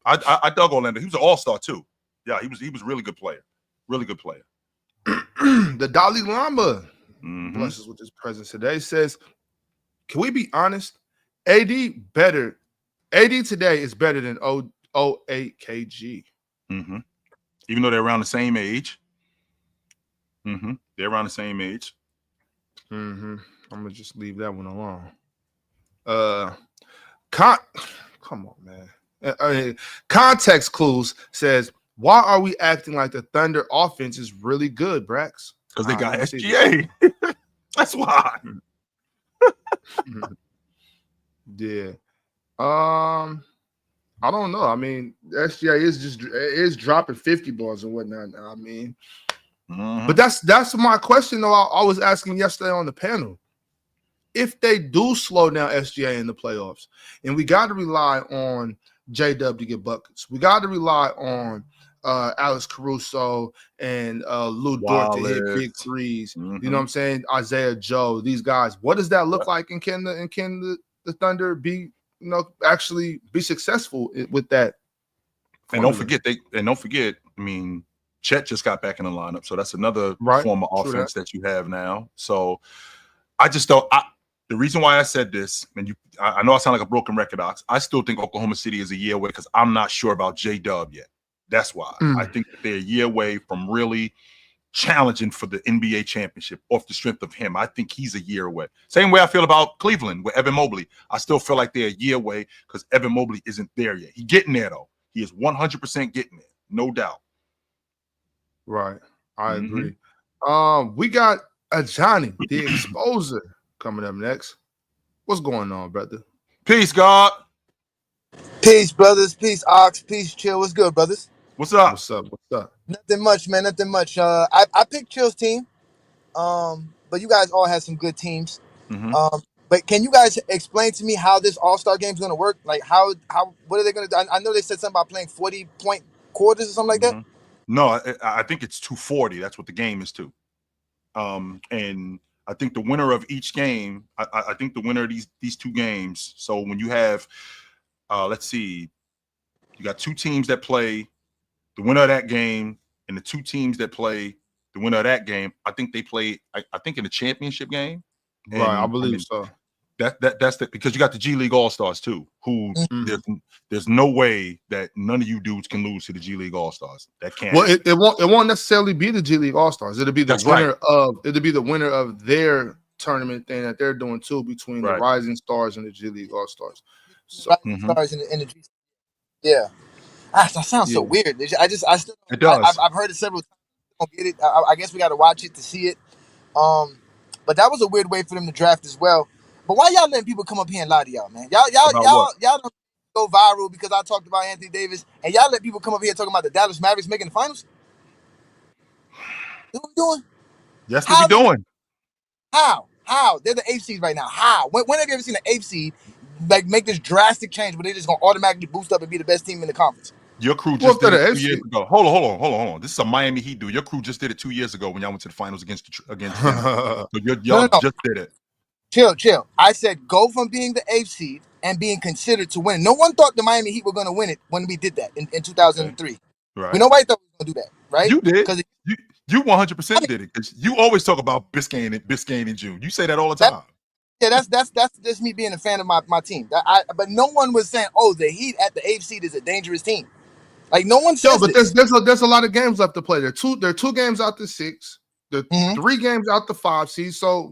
I dug Orlando. He was an all-star too. Yeah, he was a really good player. Really good player. The Dalai Lama blesses with his presence today says, can we be honest? AD today is better than 08 KG. Even though they're around the same age. They're around the same age. I'm gonna just leave that one alone. Come on, man. Context clues says, why are we acting like the Thunder offense is really good, Brax? Because they got SGA. That's why. Yeah. I don't know. I mean, SGA is dropping 50 balls and whatnot. I mean, but that's my question though. I was asking yesterday on the panel. If they do slow down SGA in the playoffs, and we got to rely on J-Dub to get buckets, we got to rely on Alex Caruso and Lou Dort to hit big threes. You know what I'm saying? Isaiah Joe, these guys. What does that look like? And can the Thunder be, actually be successful with that? And don't forget, I mean, Chet just got back in the lineup, so that's another form of offense that you have now. So I just don't. The reason why I said this, and I know I sound like a broken record, Ox. I still think Oklahoma City is a year away because I'm not sure about J-Dub yet. That's why I think that they're a year away from really challenging for the NBA championship off the strength of him. I think he's a year away. Same way I feel about Cleveland with Evan Mobley. I still feel like they're a year away because Evan Mobley isn't there yet. He's getting there, though. He is 100% getting there, no doubt. Right. I agree. We got a Johnny, the Exposer, coming up next. What's going on, brother? Peace, God. Peace, brothers. Peace, Ox. Peace, Chill. What's good, brothers? What's up? What's up? What's up? Nothing much, man. Nothing much. I picked Chill's team, but you guys all had some good teams. But can you guys explain to me how this All-Star game is going to work? Like, what are they going to do? I know they said something about playing 40-point quarters or something like that. No, I think it's 240. That's what the game is to. And I think the winner of each game, I think the winner of these two games. So when you have, let's see, you got two teams that play, the winner of that game, and the two teams that play the winner of that game. I think they play. I think in the championship game. And, right, I believe so. That's because you got the G League All-Stars too, who there's no way that none of you dudes can lose to the G League All-Stars. That can't. Well, it won't necessarily be the G League All-Stars. It'll be the winner of their tournament thing that they're doing too, between the Rising Stars and the G League All-Stars. So, Stars and the G. Yeah. That sounds so weird. I still it does. I've heard it several times. I don't get it. I guess we got to watch it to see it. But that was a weird way for them to draft as well. But why y'all letting people come up here and lie to y'all, man? Y'all don't go viral because I talked about Anthony Davis, and y'all let people come up here talking about the Dallas Mavericks making the finals? What we doing? That's what How we doing. How? They're the 8th seed right now. How? When have you ever seen an 8th seed like make this drastic change where they're just gonna automatically boost up and be the best team in the conference? Your crew Well, just did for the it 2 years AFC. ago. Hold on. This is a Miami Heat dude. Your crew just did it 2 years ago when y'all went to the finals against Denver. So y'all No. just did it. Chill. I said go from being the 8th seed and being considered to win. No one thought the Miami Heat were going to win it when we did that in 2003. Okay. Right. Nobody thought we were going to do that, right? You did. Because You 100% did it. Because you always talk about Biscayne in June. You say that all the time. that's just me being a fan of my team. But no one was saying, oh, the Heat at the 8th seed is a dangerous team. Like no one says. But there's a lot of games left to play. There are two games out the 6. There are 3 games out the 5 seed. So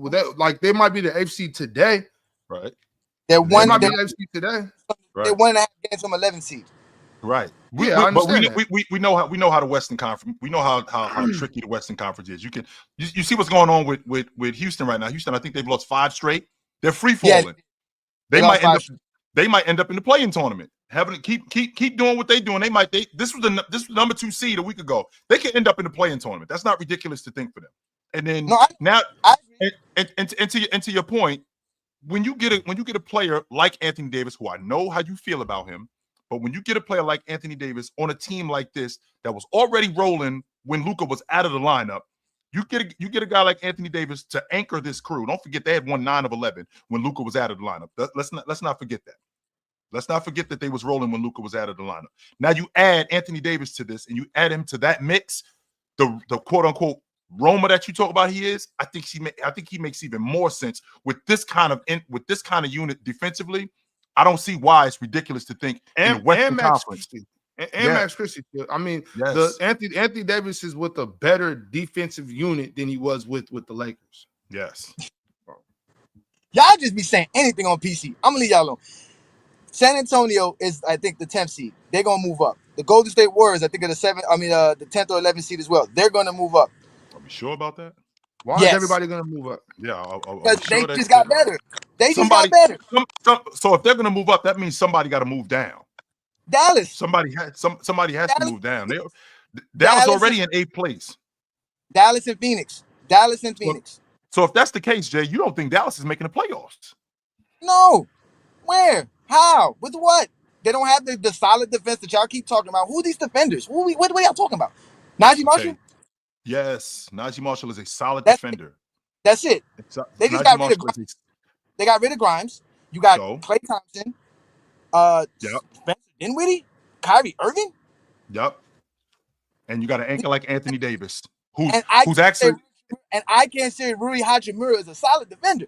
they might be the 8th seed today. Right. They're one. Might be the 8th seed today. Right. They're 1.5 games from 11th seed. Right. I understand. But we know how the Western Conference. We know how tricky the Western Conference is. You see what's going on with Houston right now. Houston, I think they've lost 5 straight. They're free falling. Yeah, They might end up in the play-in tournament. Having to keep doing what they're doing. This was number 2 seed a week ago. They could end up in the play-in tournament. That's not ridiculous to think for them. And then to your point, when you get a player like Anthony Davis, who I know how you feel about him, but when you get a player like Anthony Davis on a team like this that was already rolling when Luka was out of the lineup, you get a guy like Anthony Davis to anchor this crew. Don't forget they had won 9 of 11 when Luka was out of the lineup. Let's not forget that. Let's not forget that they was rolling when Luka was out of the lineup. Now you add Anthony Davis to this, and you add him to that mix, the quote unquote Roma that you talk about he is. I think he makes even more sense with this kind of unit defensively. I don't see why it's ridiculous to think in the Western Conference. Max Christie. I mean, the Anthony Davis is with a better defensive unit than he was with the Lakers. Yes. Y'all just be saying anything on PC. I'm gonna leave y'all alone. San Antonio is, I think, the 10th seed. They're gonna move up. The Golden State Warriors, I think, are the 10th or 11th seed as well. They're gonna move up. Are we sure about that? Why is everybody gonna move up? Yeah, they just got better. They just got better. So if they're gonna move up, that means somebody got to move down. Dallas. Somebody has to move down. Dallas already in 8th place. Dallas and Phoenix. So if that's the case, Jay, you don't think Dallas is making the playoffs? No. Where? How? With what? They don't have the solid defense that y'all keep talking about. Who are these defenders? What are y'all talking about? Najee Marshall? Yes. Najee Marshall is a solid defender. That's it. They just got rid of Grimes. They got rid of Grimes. You got Klay Thompson, Spencer Dinwiddie, Kyrie Irving. Yep. And you got an anchor like Anthony Davis, who's actually. And I can't say Rui Hachimura is a solid defender.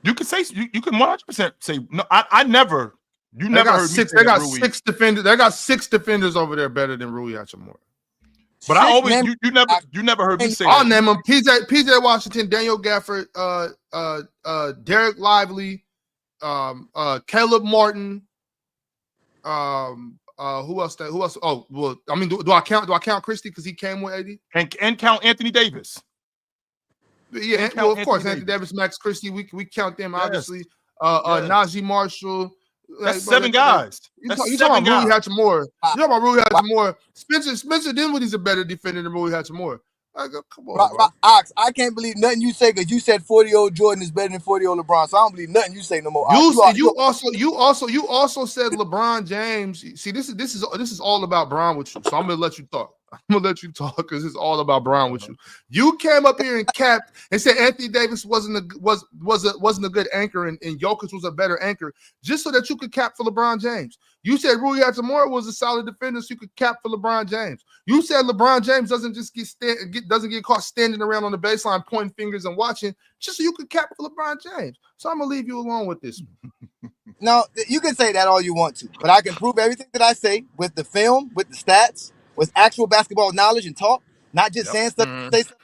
You can say you can 100% say no. I never. You never heard me say they got Rui. 6 defenders. They got 6 defenders over there better than Rui Hachimura. But I always you never heard me say. I'll name them: PJ Washington, Daniel Gafford, Derek Lively, Caleb Martin. Who else? Oh, well, I mean, do I count Christie because he came with AD and count Anthony Davis? Yeah, well, of course, Anthony Davis, Max Christie. We count them obviously. Najee Marshall. That's 7 guys. You talking about Rui Hachimura? You talking about Rui Hachimura? Spencer Dinwiddie's a better defender than Rui Hachimura. Come on, bro. Ox, I can't believe nothing you say because you said 40-year-old Jordan is better than 40-year-old LeBron. So I don't believe nothing you say no more. You also said LeBron James. See, this is all about Bron with you. So I'm gonna let you talk. I'm gonna let you talk because it's all about Bron with you. You came up here and capped and said Anthony Davis wasn't a good anchor and Jokic was a better anchor just so that you could cap for LeBron James. You said Rui Hachimura was a solid defender so you could cap for LeBron James. You said LeBron James doesn't just doesn't get caught standing around on the baseline pointing fingers and watching just so you could cap for LeBron James. So I'm gonna leave you alone with this. No, you can say that all you want to, but I can prove everything that I say with the film, with the stats, with actual basketball knowledge and talk, not just saying stuff. Say stuff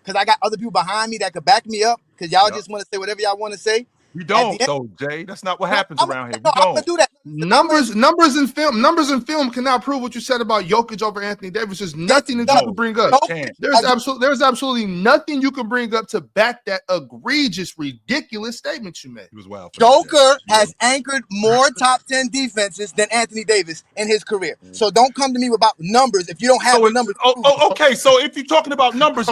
because I got other people behind me that could back me up. Because y'all just want to say whatever y'all want to say. We don't, though, Jay. That's not what happens around here. We I'm gonna don't. do that. numbers and film cannot prove what you said about Jokic over Anthony Davis. There's nothing that you can bring up. There's absolutely nothing you can bring up to back that egregious, ridiculous statement you made. He was wild. Joker has anchored more top 10 defenses than Anthony Davis in his career. So don't come to me about numbers if you don't have the numbers. Okay, so if you're talking about numbers,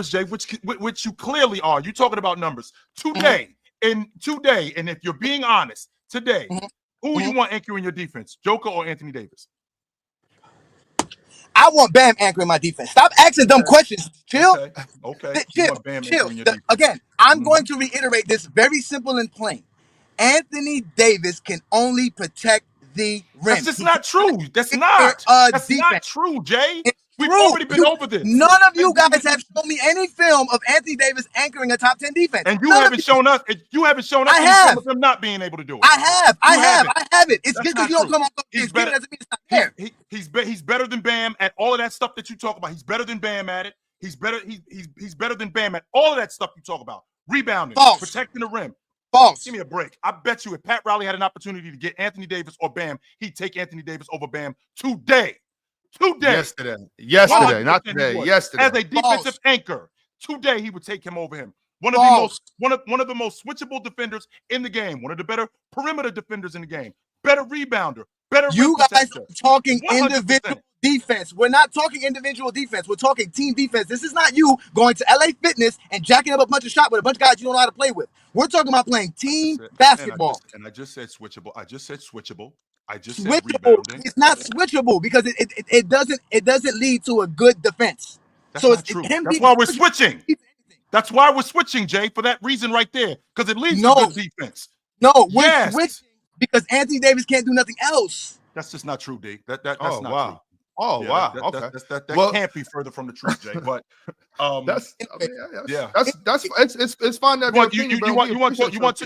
Jay, which you clearly are, you're talking about numbers today. And if you're being honest, today, who you want anchoring your defense, Joker or Anthony Davis? I want Bam anchoring my defense. Stop asking dumb questions. Chill. Okay. Chill. Again, I'm going to reiterate this very simple and plain. Anthony Davis can only protect the rim. That's just not true. That's not true, Jay. We've already been over this. None of you guys have shown me any film of Anthony Davis anchoring a top 10 defense. And you haven't shown us. You haven't shown us any film of him not being able to do it. I have it. It's just because you don't come on. He's better than Bam at all of that stuff that you talk about. He's better than Bam at it. He's better than Bam at all of that stuff you talk about. Rebounding, protecting the rim. False. Give me a break. I bet you if Pat Riley had an opportunity to get Anthony Davis or Bam, he'd take Anthony Davis over Bam today. Yesterday, not today. Yesterday, as a defensive anchor, today he would take him over him. One of the most switchable defenders in the game. One of the better perimeter defenders in the game. Better rebounder. Better. You guys are talking 100%. Individual defense. We're not talking individual defense. We're talking team defense. This is not you going to LA Fitness and jacking up a bunch of shots with a bunch of guys you don't know how to play with. We're talking about playing team basketball. And I just said switchable. I just said switchable. It's not switchable because it doesn't lead to a good defense. That's so it's true. That's why we're switching. That's why we're switching, Jay, for that reason right there. Because it leads to good defense. No, we're switching because Anthony Davis can't do nothing else. That's just not true, D. That's not true. Oh, wow. That can't be further from the truth, Jay. But it's fine that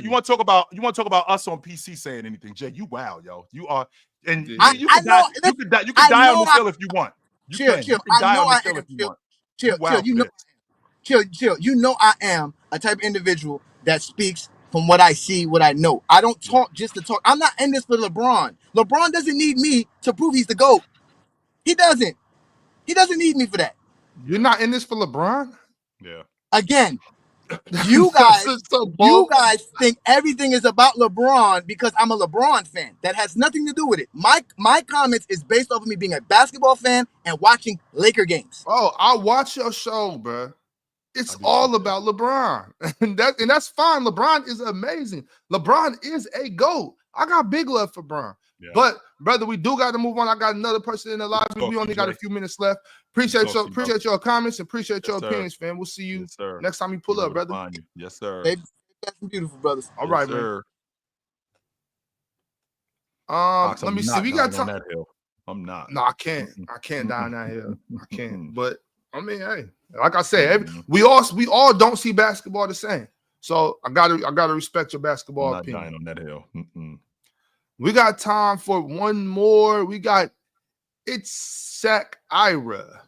you want to talk about us on PC saying anything, Jay. You wow, yo. You are, and you can die on the hill if you want. Chill. You know I am a type of individual that speaks from what I see, what I know. I don't talk just to talk. I'm not in this for LeBron. LeBron doesn't need me to prove he's the GOAT. He doesn't need me for that. You're not in this for LeBron? Yeah. Again, you guys think everything is about LeBron because I'm a LeBron fan. That has nothing to do with it. My comments is based off of me being a basketball fan and watching Laker games. Oh, I watch your show, bro. It's all about LeBron. And that's fine. LeBron is amazing. LeBron is a GOAT. I got big love for LeBron. Yeah. But brother, we do got to move on. I got another person in the live. We only got a few minutes left. Appreciate your comments and appreciate your opinions, fam. We'll see you next time you pull up, brother. Yes, sir. That's beautiful, brothers. All right, man. Let me see. We got time. I'm not. No, I can't. I can't die on that hill. I can't. But I mean, hey, like I said, we all don't see basketball the same. So I gotta respect your basketball opinion. I'm not dying on that hill. We got time for one more. We got Sack Ira.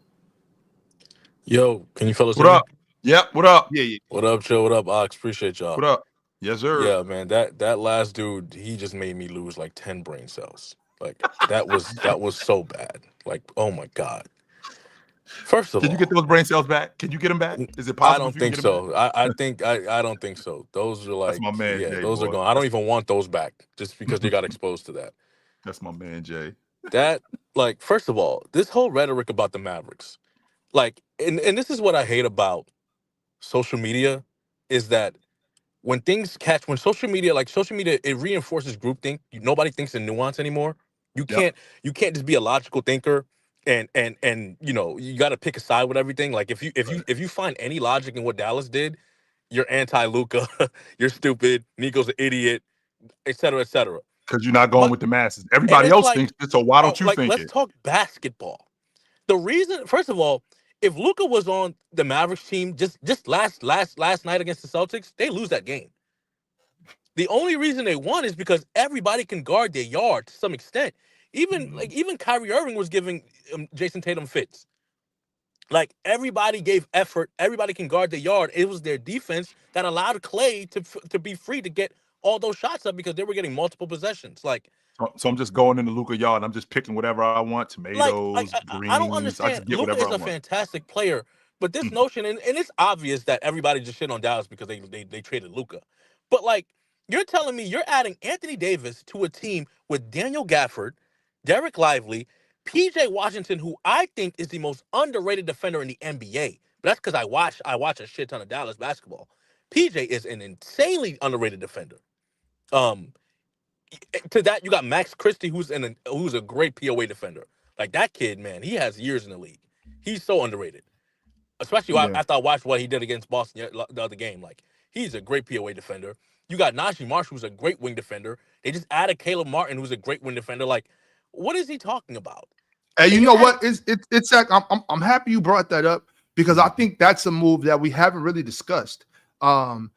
Yo, can you fellas what up? Yep, what up? Yeah. What up, Joe? What up, Ox? Appreciate y'all. What up? Yes, sir. Yeah, man. That last dude, he just made me lose like 10 brain cells. Like that was so bad. Like, oh my God. First of all, can you get those brain cells back? Can you get them back? Is it possible? I don't think so. I don't think so. Those are like, that's my man, yeah, Jay, those boy. are gone. I don't even want those back just because they got exposed to that. That's my man, Jay. That, like, first of all, this whole rhetoric about the Mavericks, like, and this is what I hate about social media, is that when social media, it reinforces groupthink. Nobody thinks in nuance anymore. You can't just be a logical thinker. And you got to pick a side with everything. Like if you find any logic in what Dallas did, you're anti-Luka, you're stupid, Nico's an idiot, et cetera, et cetera. Because you're not going with the masses. Everybody else thinks it, so why don't you think it? Let's talk basketball. The reason, first of all, if Luka was on the Mavericks team just last night against the Celtics, they lose that game. The only reason they won is because everybody can guard their yard to some extent. Even Kyrie Irving was giving Jason Tatum fits. Like, everybody gave effort. Everybody can guard the yard. It was their defense that allowed Clay to be free to get all those shots up because they were getting multiple possessions. So I'm just going into Luka yard and I'm just picking whatever I want, tomatoes, I don't greens. I understand. just get Luka whatever is I a want. fantastic player, but this notion, and it's obvious that everybody just shit on Dallas because they traded Luka. But you're telling me you're adding Anthony Davis to a team with Daniel Gafford, Derek Lively, PJ Washington, who I think is the most underrated defender in the NBA. But that's because I watch a shit ton of Dallas basketball. PJ is an insanely underrated defender. To that, you got Max Christie, who's a great POA defender. Like that kid, man, he has years in the league. He's so underrated, especially after I watched what he did against Boston the other game. Like he's a great POA defender. You got Najee Marshall, who's a great wing defender. They just added Caleb Martin, who's a great wing defender. Like, what is he talking about? Hey, you know what? It's like I'm happy you brought that up because I think that's a move that we haven't really discussed. And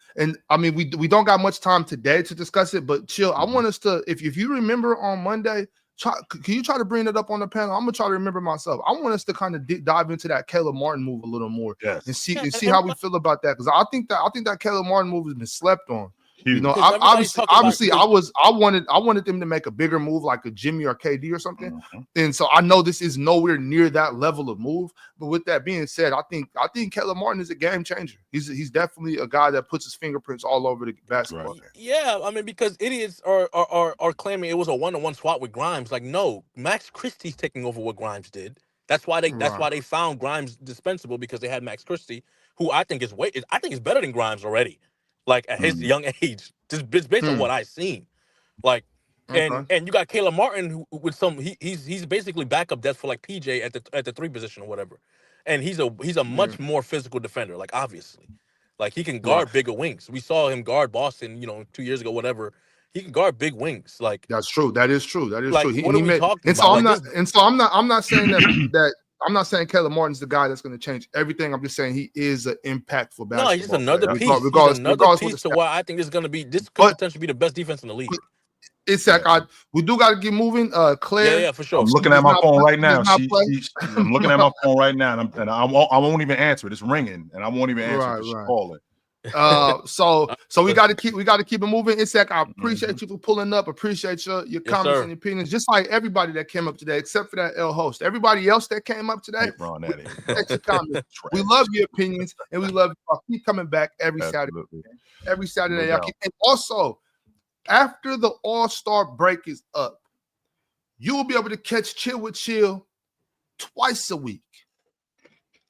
I mean, we don't got much time today to discuss it, but chill. I want us to, if you remember on Monday, can you try to bring it up on the panel? I'm gonna try to remember myself. I want us to kind of dive into that Caleb Martin move a little more, and see how we feel about that, because I think that Caleb Martin move has been slept on. Huge. You know, obviously, I wanted them to make a bigger move, like a Jimmy or KD or something. And so I know this is nowhere near that level of move. But with that being said, I think Caleb Martin is a game changer. He's definitely a guy that puts his fingerprints all over the basketball game. Yeah, I mean, because idiots are claiming it was a 1-on-1 swap with Grimes. Like, no, Max Christie's taking over what Grimes did. That's why they found Grimes dispensable, because they had Max Christie, who I think is better than Grimes already. Like at his young age, just based on what I've seen, like, and you got Caleb Martin, who with he's basically backup depth for like PJ at the 3 position or whatever, and he's a much more physical defender. Like obviously, like he can guard bigger wings. We saw him guard Boston, 2 years ago, whatever. He can guard big wings. Like that's true. That is true. That is like, true. What are we talking about? I'm not saying that. I'm not saying Caleb Martin's the guy that's going to change everything. I'm just saying he is an impactful basketball. No, he's just another player. piece. He's another piece to why I think this could potentially be the best defense in the league. It's like we do got to get moving. Claire, yeah, for sure. I'm looking at my phone right now. I'm looking at my phone right now, and I won't even answer it. It's ringing, and I won't even answer it. She's calling. So we got to keep it moving. It's like I appreciate you for pulling up. Appreciate your comments and opinions, just like everybody that came up today, except for that L host. Everybody else that came up today, extra comments. We love your opinions, and we love you. Keep coming back every Saturday. Every Saturday, and also after the All-Star break is up, you will be able to catch Chill with Chill twice a week.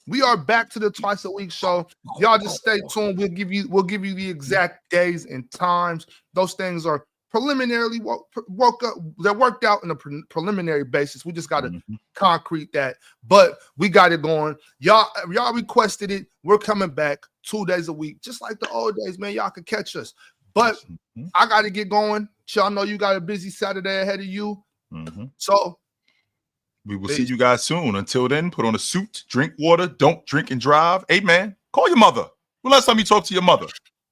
We are back to the twice a week show. Y'all just stay tuned. We'll give you the exact days and times. Those things are preliminarily they're worked out on a preliminary basis. We just got to concrete that. But we got it going. Y'all requested it. We're coming back 2 days a week, just like the old days, man. Y'all can catch us. But I got to get going. Y'all know you got a busy Saturday ahead of you. So we will see you guys soon. Until then, put on a suit, drink water, don't drink and drive. Hey, man, call your mother. When last time you talked to your mother?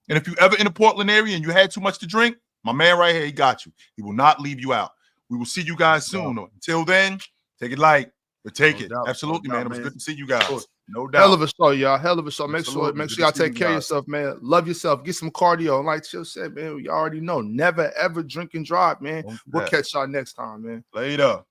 And if you ever in the Portland area and you had too much to drink, my man right here, he got you. He will not leave you out. We will see you guys soon. Until then, take it light, but take it. Absolutely, man. It was good to see you guys. No doubt. Hell of a show, y'all. Hell of a show. Make sure y'all take care of yourself, man. Love yourself. Get some cardio. And like Chill said, man, you already know. Never, ever drink and drive, man. We'll catch y'all next time, man. Later.